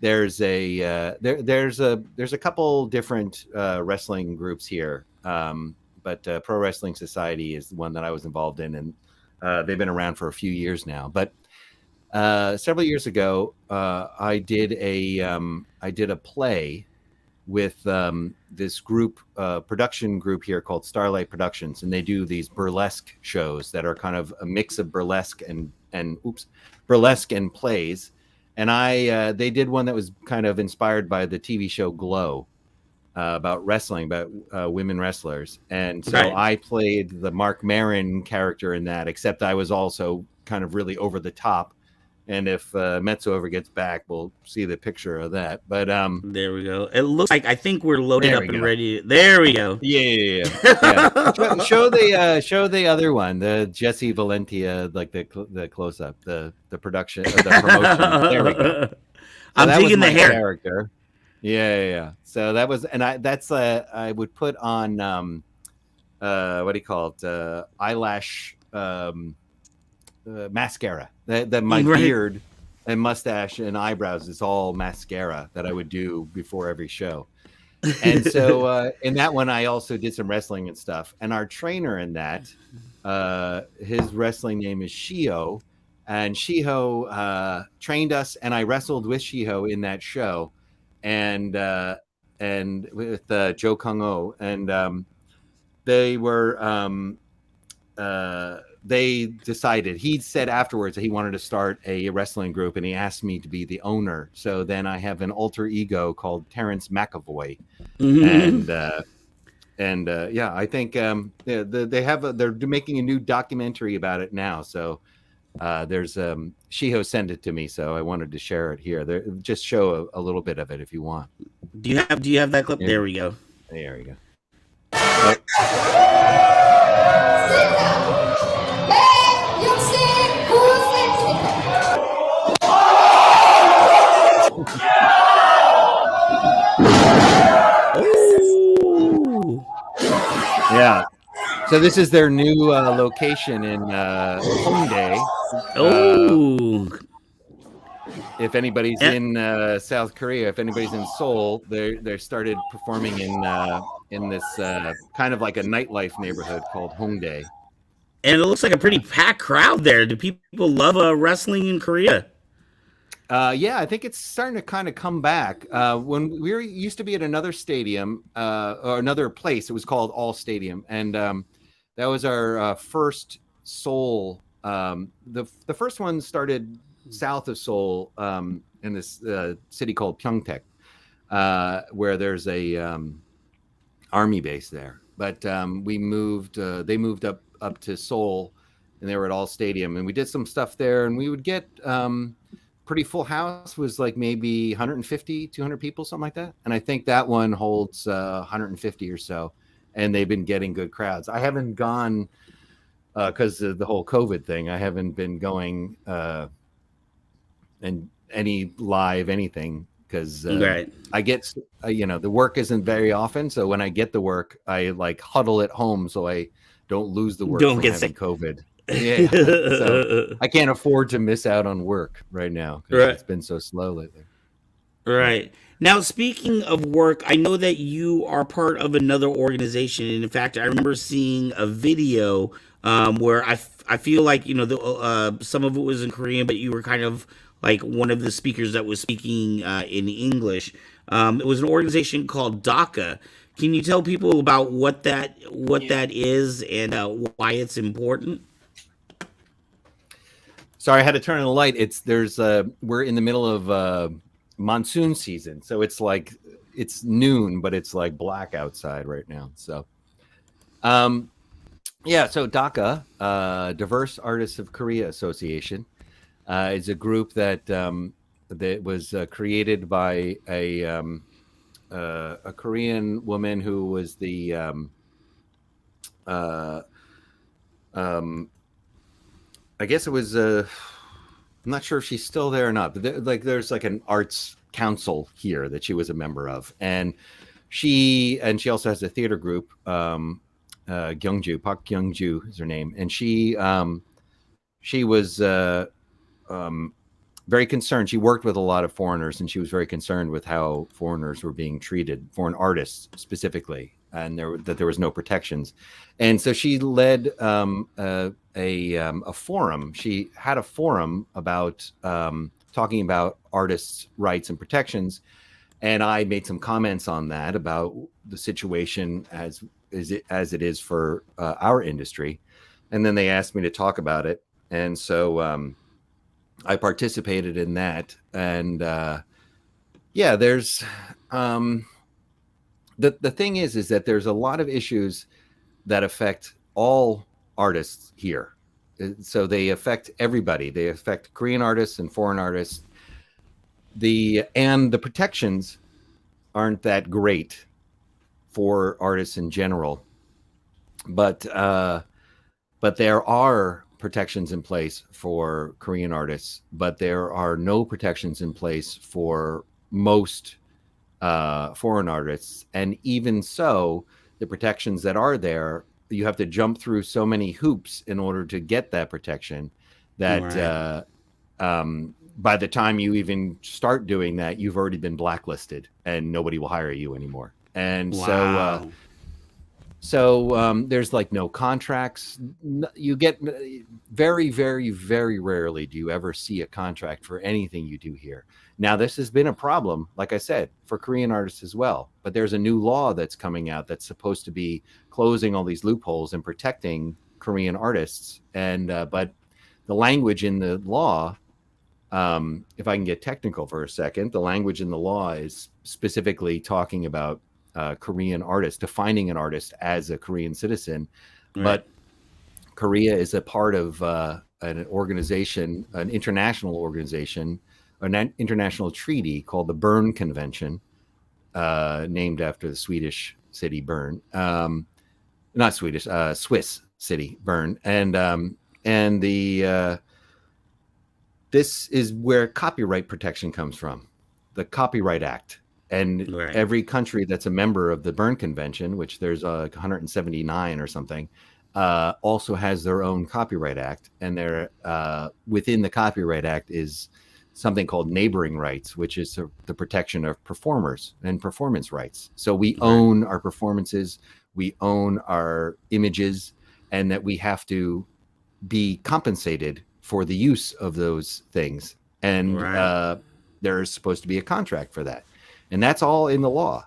There's a couple different wrestling groups here, but Pro Wrestling Society is the one that I was involved in, and they've been around for a few years now. But several years ago, I did a play with this group, production group here called Starlight Productions, and they do these burlesque shows that are kind of a mix of burlesque and plays. And they did one that was kind of inspired by the TV show Glow, about wrestling, about women wrestlers. And so I played the Mark Maron character in that, except I was also kind of really over the top. And if Mezzo ever gets back, we'll see the picture of that. But there we go. It looks like I think we're loaded up and ready. There we go. Yeah. Show the other one, the Jesse Valentia, like the close up, the production, the promotion. There we go. So I'm digging the hair character. Yeah. So that was, and I would put on what do you call it? Eyelash mascara. That my Right. beard and mustache and eyebrows is all mascara that I would do before every show. And so in that one, I also did some wrestling and stuff. And our trainer in that, his wrestling name is Shio, and Shiho trained us, and I wrestled with Shiho in that show, and with Joe Kung O, and they were they decided, he said afterwards that he wanted to start a wrestling group, and he asked me to be the owner. So then I have an alter ego called Terrence McAvoy, and yeah, I think they're making a new documentary about it now. So there's Shiho sent it to me, so I wanted to share it here. Just show a little bit of it if you want. Do you have that clip? Yeah. There we go. There we go. Ooh. Yeah. So this is their new location in Hongdae. Oh. If anybody's in South Korea, if anybody's in Seoul, they started performing in this kind of like a nightlife neighborhood called Hongdae. And it looks like a pretty packed crowd there. Do people love wrestling in Korea? Yeah, I think it's starting to kind of come back. When we used to be at another stadium or another place, it was called All Stadium, and that was our first Seoul. The first one started south of Seoul in this city called Pyeongtaek, where there's a army base there. But we moved. They moved up to Seoul, and they were at All Stadium, and we did some stuff there, and we would get pretty full house. Was like maybe 150, 200 people, something like that. And I think that one holds 150 or so, and they've been getting good crowds. I haven't gone because of the whole COVID thing. I haven't been going and any live anything because Right. I get the work isn't very often. So when I get the work, I like huddle at home so I don't lose the work. Don't from get having sick. COVID. Yeah, so I can't afford to miss out on work right now because Right. it's been so slow lately. Right. Now, speaking of work, I know that you are part of another organization. And in fact, I remember seeing a video where I feel like, some of it was in Korean, but you were kind of like one of the speakers that was speaking in English. It was an organization called DACA. Can you tell people about what that is and why it's important? Sorry, I had to turn on the light. We're in the middle of monsoon season, so it's like it's noon, but it's like black outside right now. So, so DACA, Diverse Artists of Korea Association, is a group that was created by a Korean woman who was the I guess it was I'm not sure if she's still there or not, but there's like an arts council here that she was a member of, and she also has a theater group. Gyeongju, Park Gyeongju is her name, and she was very concerned. She worked with a lot of foreigners, and she was very concerned with how foreigners were being treated, foreign artists specifically, and that there was no protections. And so she led a forum. She had a forum about talking about artists' rights and protections, and I made some comments on that about the situation as it is for our industry. And then they asked me to talk about it, and so I participated in that. And there's the thing is that there's a lot of issues that affect all artists here. So they affect everybody. They affect Korean artists and foreign artists. The protections aren't that great for artists in general, but there are protections in place for Korean artists, but there are no protections in place for most foreign artists, and even so, the protections that are there, you have to jump through so many hoops in order to get that protection that by the time you even start doing that, you've already been blacklisted and nobody will hire you anymore. And so there's like no contracts. You get very, very, very rarely do you ever see a contract for anything you do here. Now, this has been a problem, like I said, for Korean artists as well. But there's a new law that's coming out that's supposed to be closing all these loopholes and protecting Korean artists. And but the language in the law, if I can get technical for a second, the language in the law is specifically talking about Korean artist, defining an artist as a Korean citizen. Right. But Korea is a part of an organization, an international organization, an international treaty called the Bern Convention, named after the Swedish city Bern. Not Swedish, Swiss city Bern. And the this is where copyright protection comes from, the Copyright Act. And every country that's a member of the Bern Convention, which there's 179 or something, also has their own Copyright Act. And they're within the Copyright Act is something called neighboring rights, which is the protection of performers and performance rights. So we own our performances, we own our images, and that we have to be compensated for the use of those things. And there's supposed to be a contract for that. And that's all in the law,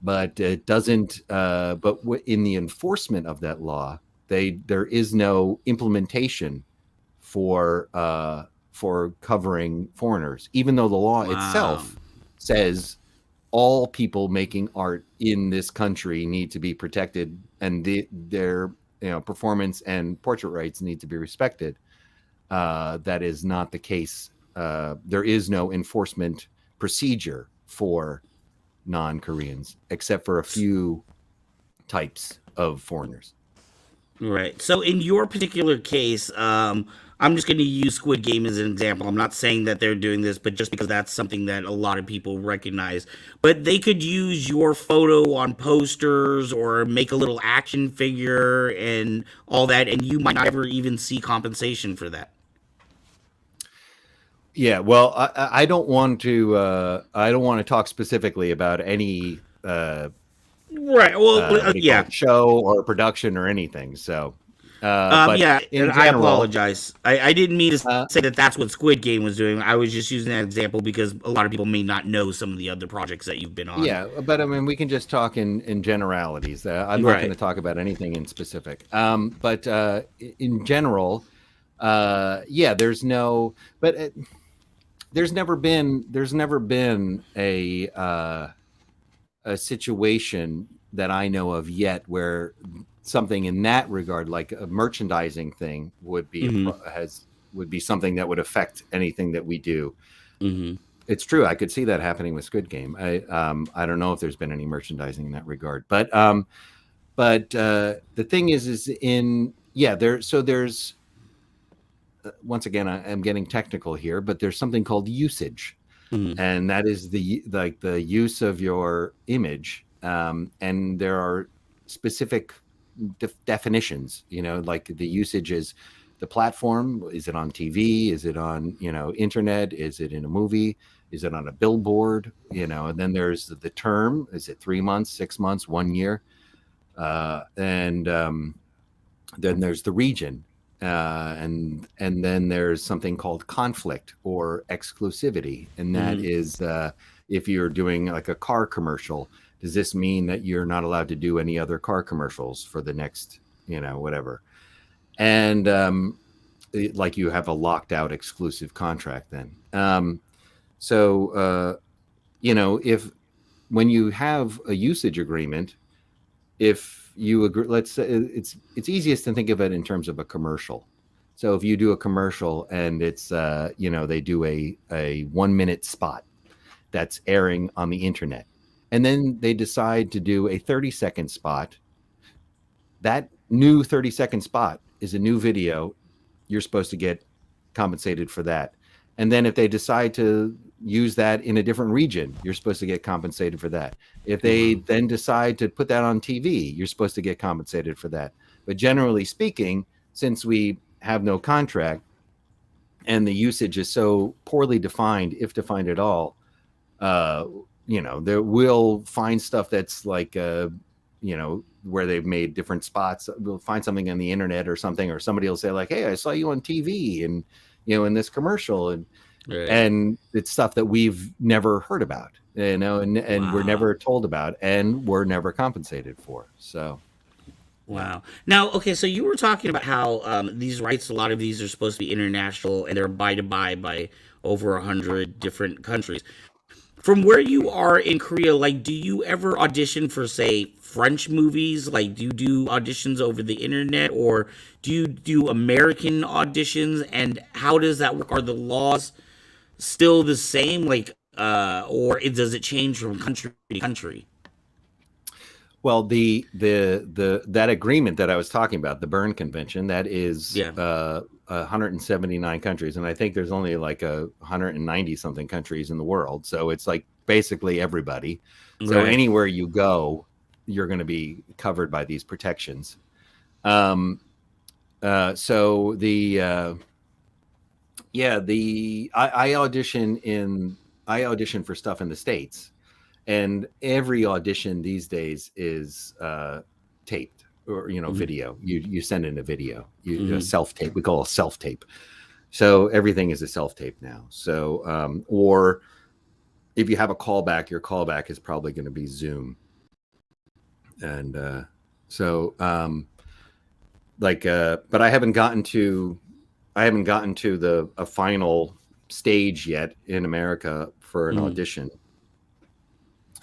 but it doesn't. But in the enforcement of that law, there is no implementation for covering foreigners, even though the law itself says all people making art in this country need to be protected, and their performance and portrait rights need to be respected. That is not the case. There is no enforcement procedure for non-Koreans, except for a few types of foreigners. Right. So in your particular case, I'm just going to use Squid Game as an example. I'm not saying that they're doing this, but just because that's something that a lot of people recognize. But they could use your photo on posters or make a little action figure and all that, and you might not ever even see compensation for that. Yeah, well, I don't want to. I don't want to talk specifically about any right. Well, show or production or anything. So, but yeah, and general, I apologize. I didn't mean to say that that's what Squid Game was doing. I was just using that example because a lot of people may not know some of the other projects that you've been on. Yeah, but I mean, we can just talk in generalities. I'm not going to talk about anything in specific. But in general, yeah, there's no, but. There's never been a situation that I know of yet where something in that regard, like a merchandising thing, would be would be something that would affect anything that we do. Mm-hmm. It's true. I could see that happening with Squid Game. I don't know if there's been any merchandising in that regard, but the thing is there's. Once again, I'm getting technical here, but there's something called usage, and that is the use of your image, and there are specific definitions. Like the usage is the platform. Is it on TV? Is it on internet? Is it in a movie? Is it on a billboard? And then there's the term. Is it 3 months, 6 months, 1 year? And then there's the region. And then there's something called conflict or exclusivity, and that is if you're doing like a car commercial, does this mean that you're not allowed to do any other car commercials for the next whatever, and like you have a locked out exclusive contract then. If when you have a usage agreement, if you agree, let's say it's easiest to think of it in terms of a commercial. So if you do a commercial and it's they do a 1 minute spot that's airing on the internet, and then they decide to do a 30-second spot, that new 30-second spot is a new video. You're supposed to get compensated for that. And then if they decide to use that in a different region, you're supposed to get compensated for that. If they then decide to put that on TV, you're supposed to get compensated for that. But generally speaking, since we have no contract and the usage is so poorly defined, if defined at all, there will find stuff that's like, where they've made different spots. We'll find something on the internet or something, or somebody will say like, "Hey, I saw you on TV and, in this commercial." And it's stuff that we've never heard about, and we're never told about, and we're never compensated for. So. Wow. Now, okay, so you were talking about how these rights, a lot of these are supposed to be international, and they're buy to buy by over 100 different countries. From where you are in Korea, like, do you ever audition for, say, French movies? Like, do you do auditions over the internet, or do you do American auditions? And how does that work? Are the laws still the same, like, or does it change from country to country? Well, the that agreement that I was talking about, the Berne Convention, that is 179 countries, and I think there's only like 190 something countries in the world. So it's like basically everybody. So anywhere you go, you're going to be covered by these protections. I audition for stuff in the States. And every audition these days is taped or video. You send in a video, a self tape. We call it a self tape. So everything is a self tape now. So or if you have a callback, your callback is probably going to be Zoom. And but I haven't gotten to a final stage yet in America for an audition.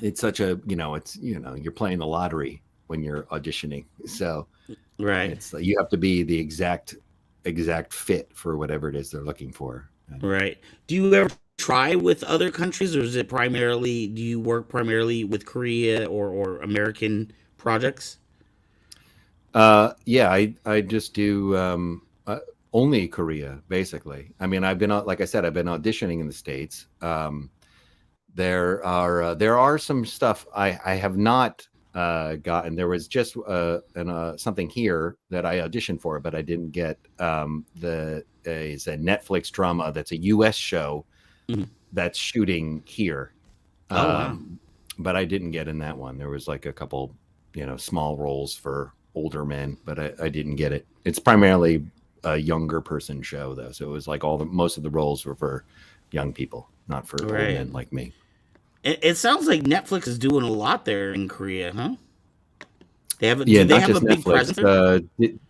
It's such a, you're playing the lottery when you're auditioning. So it's you have to be the exact fit for whatever it is they're looking for. Right. Do you ever try with other countries, or is it do you work primarily with Korea or American projects? I just do only Korea, basically. I mean, like I said, I've been auditioning in the States. There are some stuff I have not gotten. There was just something here that I auditioned for, but I didn't get. It's a Netflix drama that's a U.S. show that's shooting here. But I didn't get in that one. There was like a couple, small roles for older men, but I didn't get it. It's primarily a younger person show, though, so it was like most of the roles were for young people, not for old men like me. It sounds like Netflix is doing a lot there in Korea, huh? They have, do they have just a big Netflix. presence?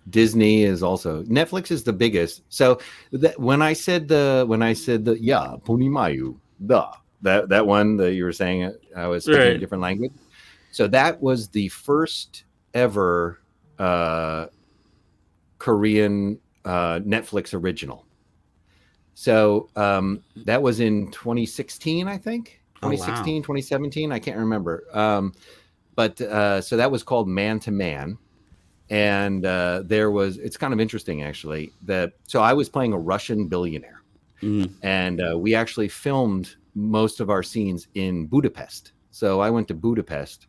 Disney is also. Netflix is the biggest. So when I said Punimayu, that one that you were saying, I was speaking a different language. So that was the first ever Korean Netflix original. So that was in 2016, I think. 2016, 2017, I can't remember. But so that was called Man to Man. And it's kind of interesting, actually. So I was playing a Russian billionaire. And we actually filmed most of our scenes in Budapest. So I went to Budapest.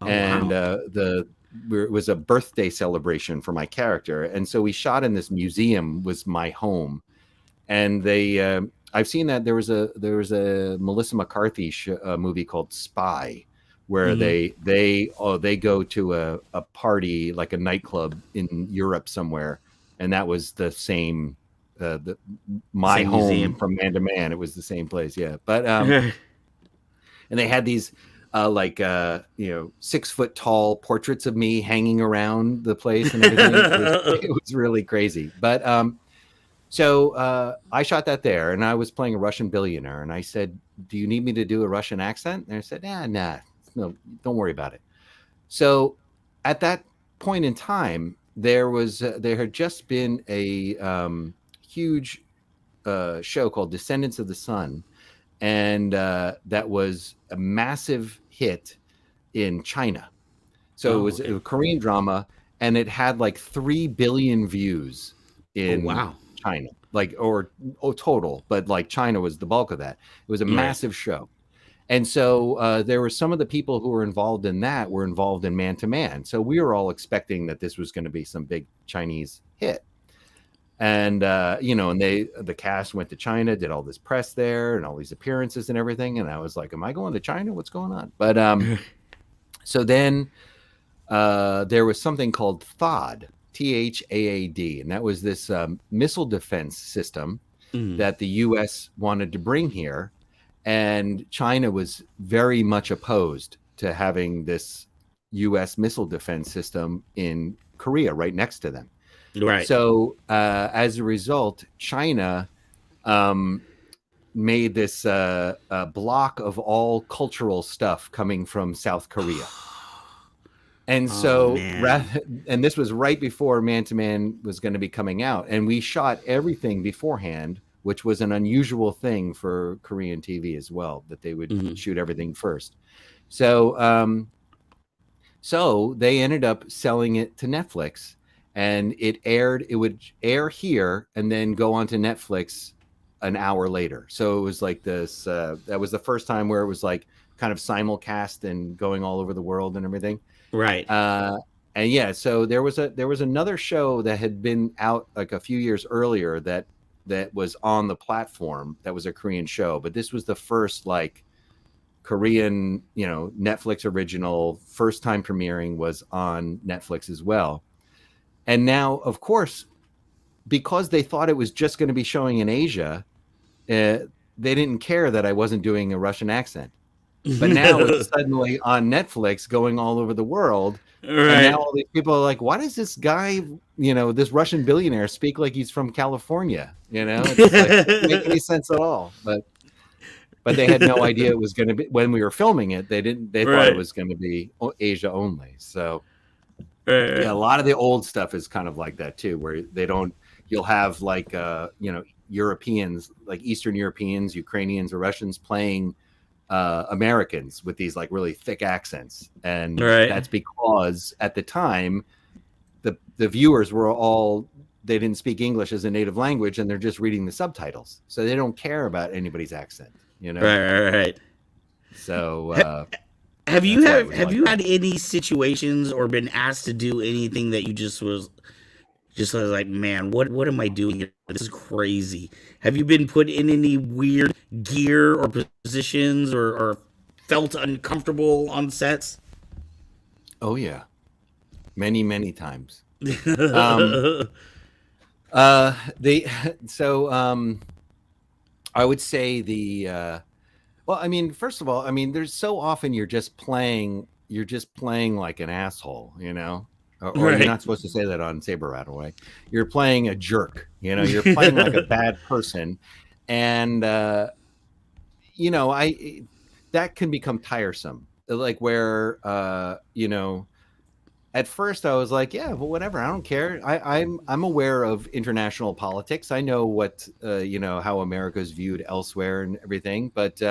It was a birthday celebration for my character. And so we shot in this museum, was my home. And I've seen that there was a Melissa McCarthy movie called Spy, where they go to a party, like a nightclub in Europe somewhere, and that was the same my same home museum. From Man to Man. It was the same place, yeah. But and they had these 6-foot tall portraits of me hanging around the place and everything. It was really crazy, but. So I shot that there, and I was playing a Russian billionaire. And I said, "Do you need me to do a Russian accent?" And I said, "Nah, no, don't worry about it." So at that point in time, there had just been a huge show called Descendants of the Sun, and that was a massive hit in China. So it was a Korean drama, and it had like 3 billion views in China. like or total, but like China was the bulk of that. It was a massive show. And so there were some of the people who were involved in that were involved in Man to Man. So we were all expecting that this was going to be some big Chinese hit. And, and the cast went to China, did all this press there and all these appearances and everything. And I was like, am I going to China? What's going on? But so then there was something called THAAD, THAAD. And that was this missile defense system that the U.S. wanted to bring here. And China was very much opposed to having this U.S. missile defense system in Korea right next to them. Right. So as a result, China made this block of all cultural stuff coming from South Korea. And so, and this was right before Man to Man was going to be coming out. And we shot everything beforehand, which was an unusual thing for Korean TV as well, that they would shoot everything first. So, so they ended up selling it to Netflix, and it would air here and then go on to Netflix an hour later. So it was like this, that was the first time where it was like kind of simulcast and going all over the world and everything. Right. And yeah, so there was another show that had been out like a few years earlier that was on the platform, that was a Korean show, but this was the first like Korean, Netflix original, first time premiering, was on Netflix as well. And now, of course, because they thought it was just going to be showing in Asia, they didn't care that I wasn't doing a Russian accent. But now it's suddenly on Netflix going all over the world. Right. And now all these people are like, why does this guy, this Russian billionaire speak like he's from California? It's like, it doesn't make any sense at all. But they had no idea it was going to be, when we were filming it, they thought it was going to be Asia only. So yeah, a lot of the old stuff is kind of like that too, where you'll have like, Europeans, like Eastern Europeans, Ukrainians, or Russians playing Americans with these like really thick accents, and that's because at the time the viewers were they didn't speak English as a native language, and they're just reading the subtitles, so they don't care about anybody's accent, right. So have you had any situations or been asked to do anything that you just was like, man, what am I doing here? This is crazy. Have you been put in any weird gear or positions or felt uncomfortable on sets? Oh yeah, many times. I would say well, I mean, first of all, I mean, there's so often you're just playing like an asshole, or you're not supposed to say that on Saber Rattle, right? You're playing a jerk, you're playing like a bad person. And, that can become tiresome. Like where, at first I was like, yeah, well, whatever. I don't care. I'm aware of international politics. I know what, how America is viewed elsewhere and everything. But,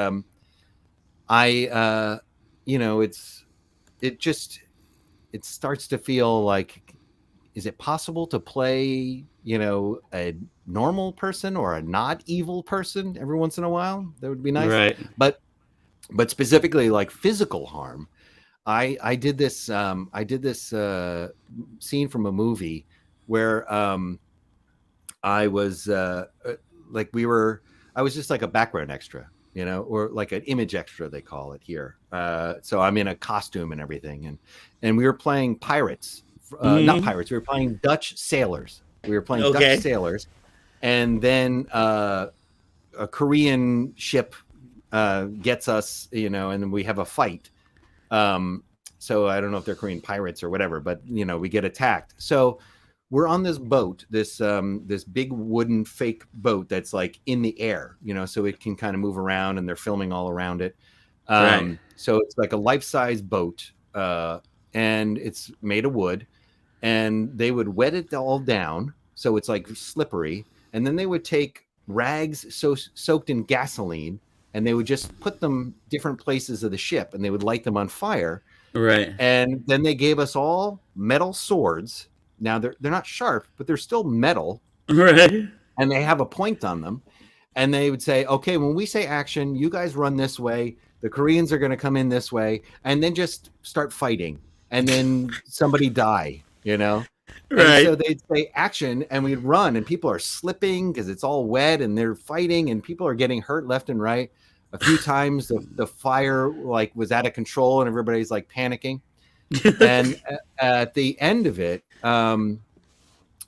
it starts to feel like, is it possible to play, a normal person or a not evil person every once in a while? That would be nice. Right. But specifically like physical harm. I did this scene from a movie where I was I was just like a background extra, or like an image extra, they call it here. So I'm in a costume and everything, and we were playing pirates, not pirates. We were playing Dutch sailors. Dutch sailors, and then a Korean ship gets us, and then we have a fight. So I don't know if they're Korean pirates or whatever, but we get attacked. So we're on this boat, this big wooden fake boat that's like in the air, so it can kind of move around, and they're filming all around it. So it's like a life-size boat, and it's made of wood, and they would wet it all down so it's like slippery, and then they would take rags soaked in gasoline, and they would just put them different places of the ship, and they would light them on fire. Right. And then they gave us all metal swords. Now they're not sharp, but they're still metal. Right. and they have a point on them. And they would say, okay, when we say action, you guys run this way. The Koreans are going to come in this way, and then just start fighting. And then somebody die, you know? And Right. so they'd say action, and we'd run, and people are slipping because it's all wet, and they're fighting, and people are getting hurt left and right. A few times the fire like was out of control, and everybody's like panicking. And at the end of it,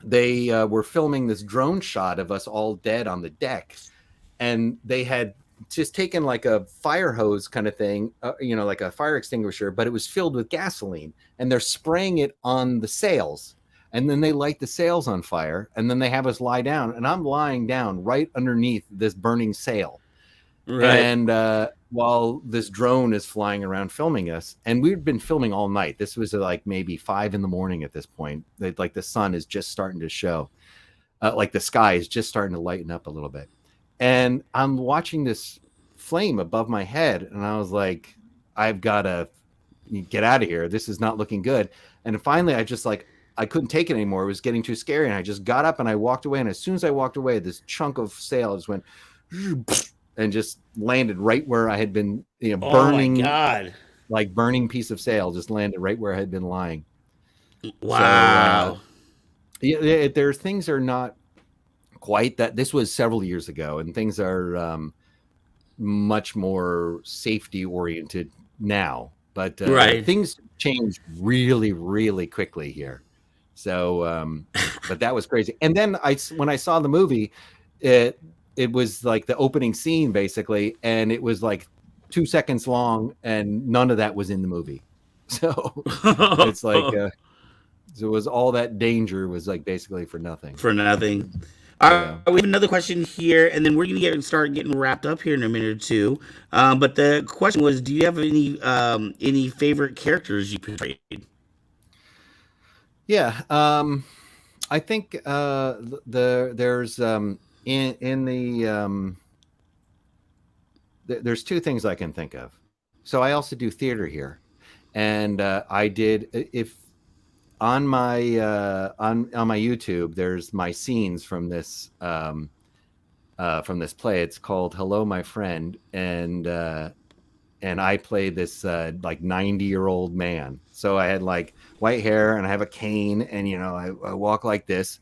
they were filming this drone shot of us all dead on the deck, and they had just taken like a fire hose kind of thing, like a fire extinguisher, but it was filled with gasoline, and they're spraying it on the sails, and then they light the sails on fire, and then they have us lie down, and I'm lying down right underneath this burning sail. Right. And while this drone is flying around filming us, and we'd been filming all night. This was like maybe 5 a.m. at this point. Like the sun is just starting to show, like the sky is just starting to lighten up a little bit. And I'm watching this flame above my head, and I was like, I've got to get out of here. This is not looking good. And finally, I couldn't take it anymore. It was getting too scary, and I just got up and I walked away. And as soon as I walked away, this chunk of sail just went and just landed right where I had been, burning. Oh my God. Like burning piece of sail just landed right where I had been lying. Wow. So, there's things are not quite that. This was several years ago, and things are much more safety oriented now. But Right. things change really, really quickly here. So, but that was crazy. And then when I saw the movie, it was like the opening scene basically, and it was like 2 seconds long, and none of that was in the movie. So it's like so it was all that danger was like basically for nothing. For nothing. We have another question here, and then we're gonna start getting wrapped up here in a minute or two. But the question was, do you have any favorite characters you portrayed? Yeah, I think there's there's two things I can think of. So I also do theater here, and I did on my YouTube. There's my scenes from this play. It's called "Hello, My Friend," and I play this like 90-year-old man. So I had like white hair, and I have a cane, and I walk like this.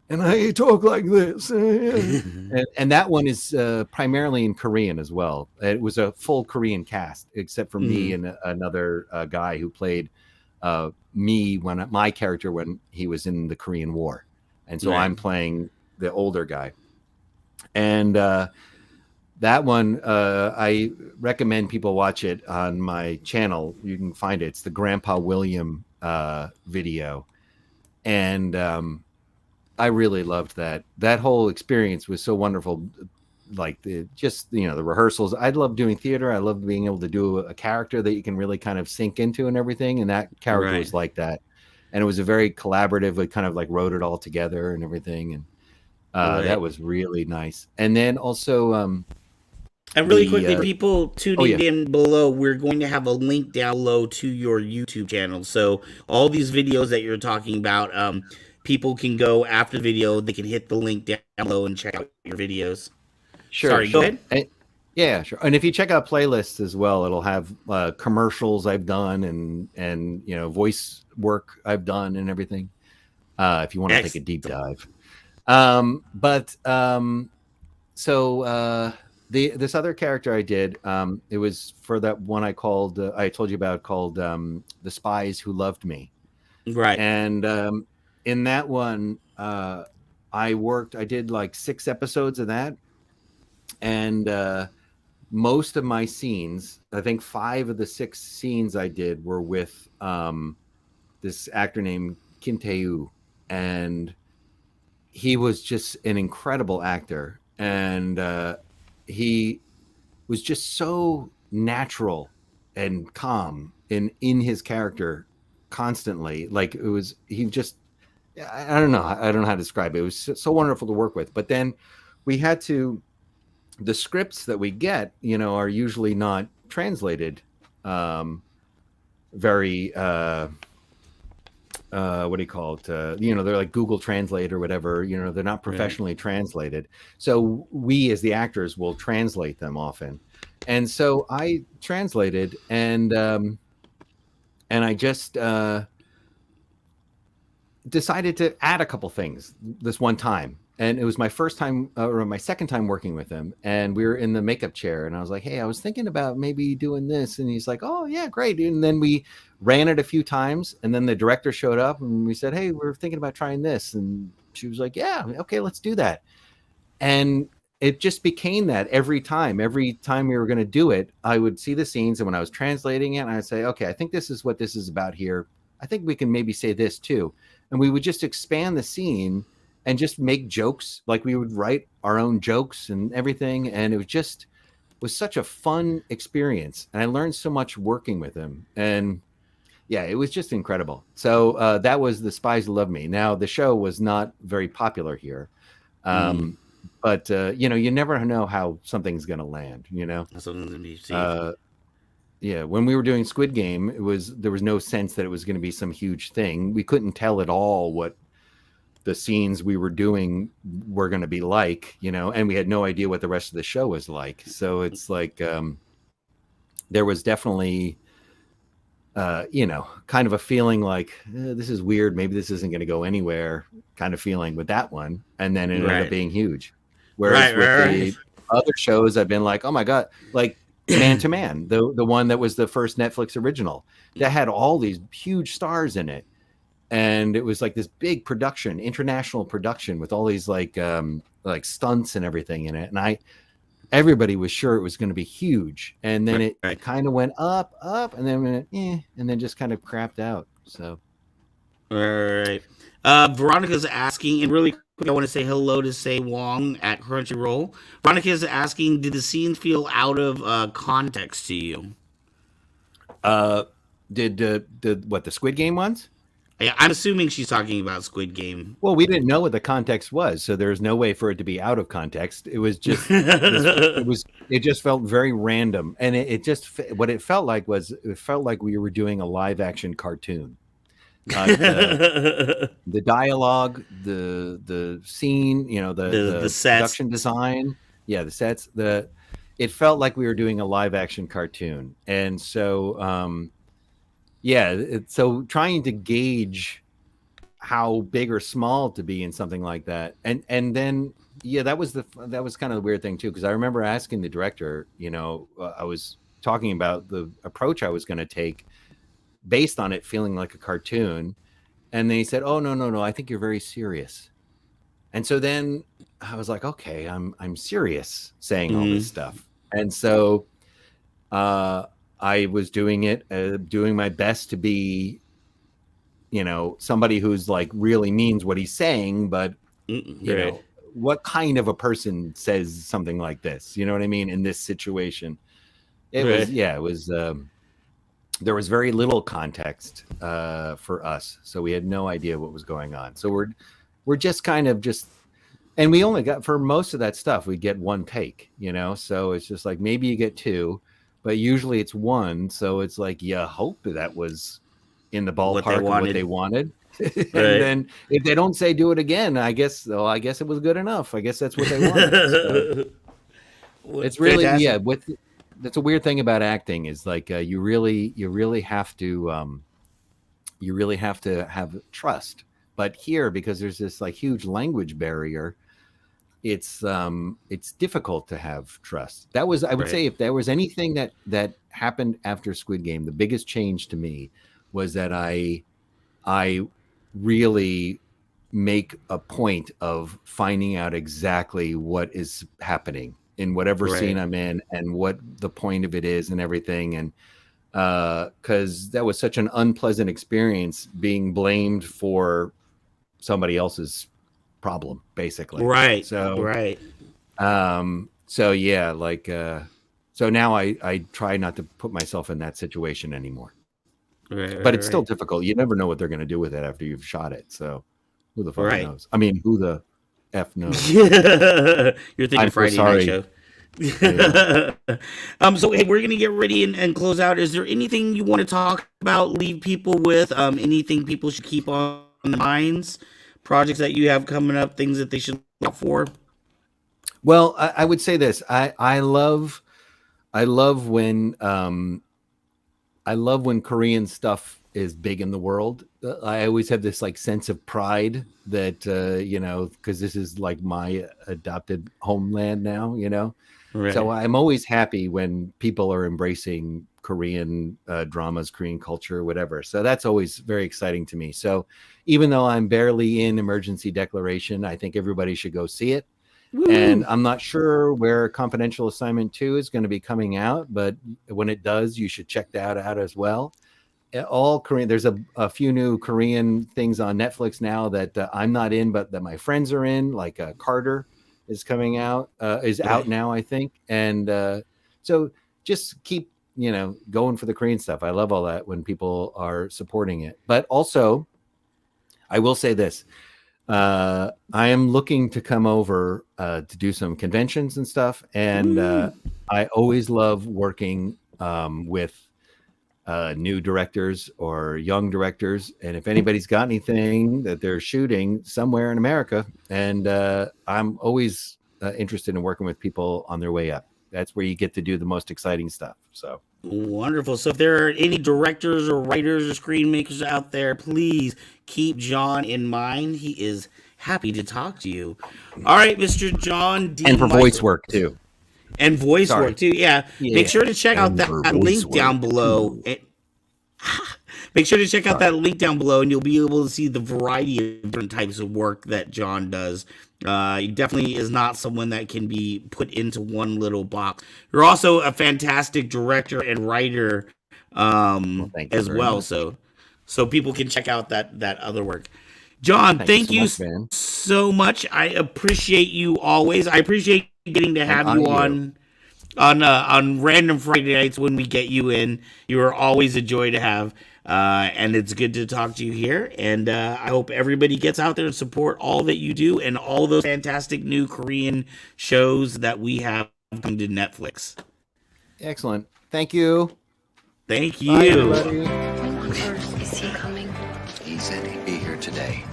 And I talk like this. and that one is primarily in Korean as well. It was a full Korean cast, except for me and another guy who played me my character when he was in the Korean War. And so I'm playing the older guy. And that one, I recommend people watch it on my channel. You can find it. It's the Grandpa William video. And I really loved that. That whole experience was so wonderful. Like the rehearsals. I love doing theater. I love being able to do a character that you can really kind of sink into and everything. And that character was like that. And it was a very collaborative. We kind of like wrote it all together and everything. And that was really nice. And then also, and really quickly, people tuning in below, we're going to have a link down below to your YouTube channel. So all these videos that you're talking about, people can go after the video. They can hit the link down below and check out your videos. Sure. Sorry, go ahead. Yeah, sure. And if you check out playlists as well, it'll have commercials I've done and voice work I've done and everything. If you want to take a deep dive. This other character I did, it was for that one I told you about called The Spies Who Loved Me. Right. And in that one, I did like 6 episodes of that. And most of my scenes, I think 5 of the 6 scenes I did were with this actor named Kim Tae-woo. And he was just an incredible actor. And he was just so natural and calm in his character constantly. Like I don't know how to describe it. It was so wonderful to work with. But then we had the scripts that we get, are usually not translated very what do you call it? They're like Google Translate or whatever. They're not professionally translated. So we, as the actors, will translate them often. And so I translated, and I just decided to add a couple things this one time. And it was my first time or my second time working with him. And we were in the makeup chair, and I was like, hey, I was thinking about maybe doing this. And he's like, oh yeah, great. And then we ran it a few times, and then the director showed up, and we said, hey, we're thinking about trying this. And she was like, yeah, okay, let's do that. And it just became that every time we were going to do it, I would see the scenes, and when I was translating it, I'd say, okay, I think this is what this is about here. I think we can maybe say this too. And we would just expand the scene and just make jokes. Like we would write our own jokes and everything. And it was such a fun experience. And I learned so much working with him. And yeah, it was just incredible. So that was The Spies Who Love Me. Now, the show was not very popular here. But, you never know how something's going to land, Something's going to be safe. Yeah, when we were doing Squid Game, there was no sense that it was going to be some huge thing. We couldn't tell at all what the scenes we were doing were going to be like, and we had no idea what the rest of the show was like. So it's like there was definitely, kind of a feeling like this is weird. Maybe this isn't going to go anywhere kind of feeling with that one. And then it ended up being huge. Whereas with the other shows, I've been like, oh my God, like Man to Man, the one that was the first Netflix original that had all these huge stars in it. And it was like this big production, international production with all these like stunts and everything in it. And everybody was sure it was going to be huge. And then it kind of went up, and then went, and then just kind of crapped out. So. All right. Veronica's asking, and really quick, I want to say hello to Say Wong at Crunchyroll. Veronica's asking, did the scenes feel out of context to you? Did the Squid Game ones? Yeah, I'm assuming she's talking about Squid Game. Well, we didn't know what the context was, so there's no way for it to be out of context. It was just, it just felt very random, and what it felt like was, it felt like we were doing a live action cartoon. The dialogue, the scene, the sets, production design, the sets, it felt like we were doing a live action cartoon, and so. So trying to gauge how big or small to be in something like that, and then that was kind of the weird thing too, because I remember asking the director, I was talking about the approach I was going to take based on it feeling like a cartoon, and then he said, "Oh no, I think you're very serious," and so then I was like, "Okay, I'm serious saying all this stuff," and so. I was doing my best to be, somebody who's like really means what he's saying, but you know, what kind of a person says something like this? You know what I mean? In this situation, it was, there was very little context for us, so we had no idea what was going on. So we're just kind of and we only got, for most of that stuff, we get one take, so it's just like maybe you get two. But usually it's one, so it's like you hope that was in the ballpark of what they wanted. And then if they don't say do it again, I guess it was good enough. I guess that's what they wanted. So it's really that's a weird thing about acting is like you really have to have trust. But here, because there's this like huge language barrier, it's difficult to have trust. That was, I would say, if there was anything that happened after Squid Game, the biggest change to me was that I really make a point of finding out exactly what is happening in whatever scene I'm in and what the point of it is and everything. And because that was such an unpleasant experience being blamed for somebody else's problem, basically. So now I try not to put myself in that situation anymore. But it's still difficult. You never know what they're going to do with it after you've shot it. So who the fuck knows? I mean, who the F knows? You're thinking Friday night show. Yeah. So hey, we're gonna get ready and close out. Is there anything you want to talk about? Leave people with anything people should keep on their minds? Projects that you have coming up, things that they should look out for. Well, I would say this. I love when Korean stuff is big in the world. I always have this like sense of pride that because this is like my adopted homeland now. Right. So I'm always happy when people are embracing Korean dramas, Korean culture, whatever. So that's always very exciting to me. So even though I'm barely in Emergency Declaration, I think everybody should go see it. Woo. And I'm not sure where Confidential Assignment 2 is going to be coming out, but when it does, you should check that out as well. All Korean, there's a few new Korean things on Netflix now that I'm not in, but that my friends are in, like Carter is coming out, is out now, I think. And so just keep, going for the Korean stuff. I love all that when people are supporting it. But also, I will say this. I am looking to come over to do some conventions and stuff. And I always love working with new directors or young directors. And if anybody's got anything that they're shooting somewhere in America, and I'm always interested in working with people on their way up. That's where you get to do the most exciting stuff. So wonderful. So if there are any directors or writers or screen makers out there, please keep John in mind. He is happy to talk to you. All right, Mr. John D. and for Michael. voice work too. And voice Sorry. work too. Yeah. Make sure to check out that link down below. Make sure to check out that link down below, and you'll be able to see the variety of different types of work that John does. He definitely is not someone that can be put into one little box. You're also a fantastic director and writer as well. Much. So people can check out that other work. John, thank you so much. I appreciate you always. I appreciate getting to have you on random Friday nights when we get you in. You are always a joy to have. And it's good to talk to you here. And I hope everybody gets out there and support all that you do and all those fantastic new Korean shows that we have come to Netflix. Excellent. Thank you. Thank you. Bye, everybody. When on earth is he coming? He said he'd be here today.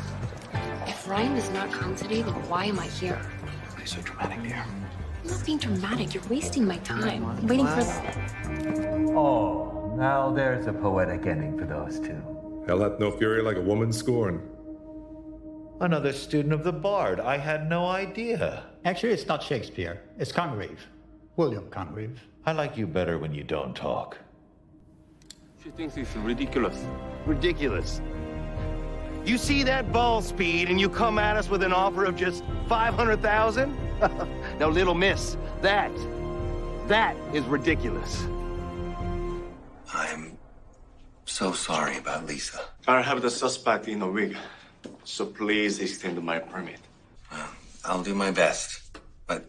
If Ryan does not come today, then why am I here? Why so dramatic, dear? I'm not being dramatic. You're wasting my time. I'm waiting for the... Oh, now there's a poetic ending for those two. Hell hath no fury like a woman scorned. Another student of the Bard. I had no idea. Actually, it's not Shakespeare. It's Congreve. William Congreve. I like you better when you don't talk. She thinks it's ridiculous. Ridiculous. You see that ball speed and you come at us with an offer of just 500,000? Now, little miss, that is ridiculous. I'm so sorry about Lisa. I'll have the suspect in a week, so please extend my permit. Well, I'll do my best. But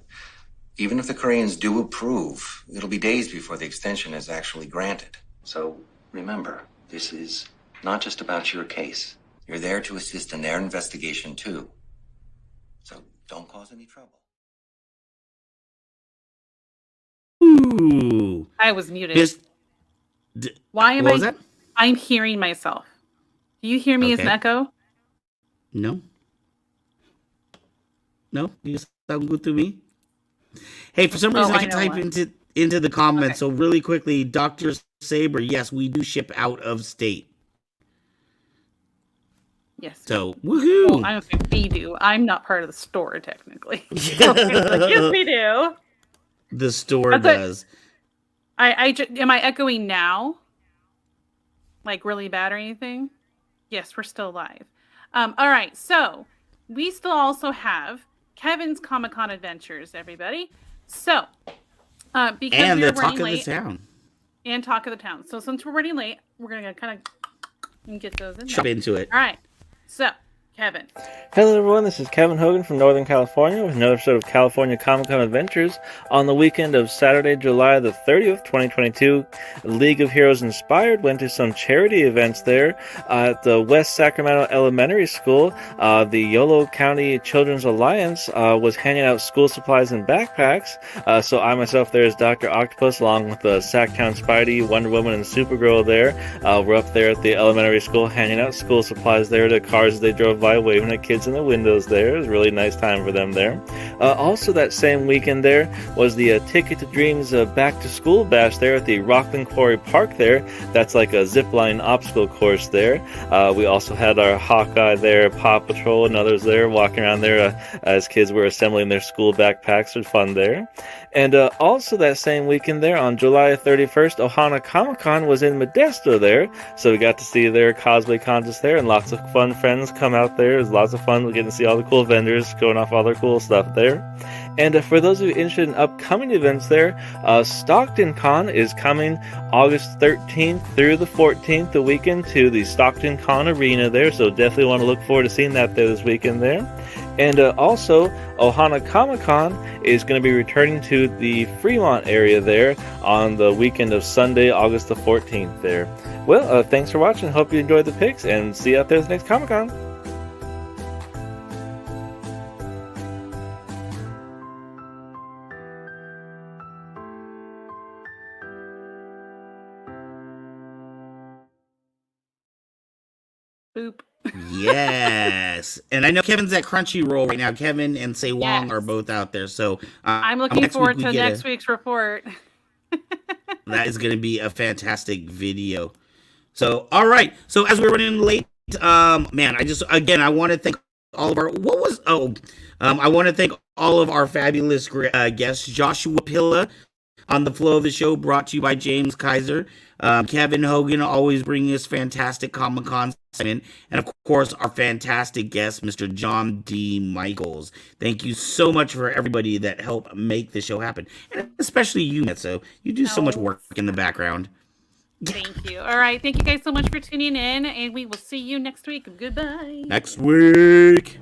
even if the Koreans do approve, it'll be days before the extension is actually granted. So remember, this is not just about your case. You're there to assist in their investigation, too. So don't cause any trouble. Ooh. I was muted. Why am what was that? I'm hearing myself. Do you hear me as an echo? No. No? You sound good to me? Hey, for some reason I can type into the comments. So really quickly, Dr. Saber, yes, we do ship out of state. Yes. So, woohoo! Well, I don't think we do. I'm not part of the store, technically. Yes, we do. The store does. Am I echoing now? Like really bad or anything? Yes, we're still live. All right, so we still also have Kevin's Comic-Con Adventures, everybody. So, because and we're the running Talk late, of the Town. And Talk of the Town. So since we're running late, we're going to kind of get those in there. Jump into it. All right. So, Kevin. Hello everyone, this is Kevin Hogan from Northern California with another episode of California Comic-Con Adventures. On the weekend of Saturday, July the 30th, 2022, League of Heroes Inspired went to some charity events there at the West Sacramento Elementary School. The Yolo County Children's Alliance was handing out school supplies and backpacks. So I myself there as Dr. Octopus along with Sacktown Spidey, Wonder Woman, and Supergirl there. We're up there at the elementary school handing out school supplies there to cars as they drove by, waving at kids in the windows there. It was a really nice time for them there. Also that same weekend there was the Ticket to Dreams Back to School Bash there at the Rockland Quarry Park there. That's like a zipline obstacle course there. We also had our Hawkeye there, Paw Patrol, and others there walking around there as kids were assembling their school backpacks. It was fun there. And also that same weekend there, on July 31st, Ohana Comic-Con was in Modesto there, so we got to see their cosplay contest there, and lots of fun friends come out there. It was lots of fun getting to see all the cool vendors going off all their cool stuff there. And for those of you interested in upcoming events there, Stockton Con is coming August 13th through the 14th, the weekend, to the Stockton Con Arena there, so definitely want to look forward to seeing that there this weekend there. And also, Ohana Comic-Con is going to be returning to the Fremont area there on the weekend of Sunday, August the 14th there. Well, thanks for watching. Hope you enjoyed the picks, and see you out there at the next Comic-Con. Boop. Yes. And I know Kevin's at Crunchyroll right now. Kevin and Say Wong are both out there. So I'm looking forward to next week's report. That is going to be a fantastic video. So, all right. So as we're running late, man, I want to thank all of our, I want to thank all of our fabulous guests. Joshua Pilla on the flow of the show, brought to you by James Kaiser. Kevin Hogan always bringing us fantastic Comic-Con segment, and of course our fantastic guest, Mr. John D. Michaels. Thank you so much for everybody that helped make the show happen, and especially you, Netso. You do so much work in the background. Thank you. All right, thank you guys so much for tuning in, and we will see you next week. Goodbye. Next week.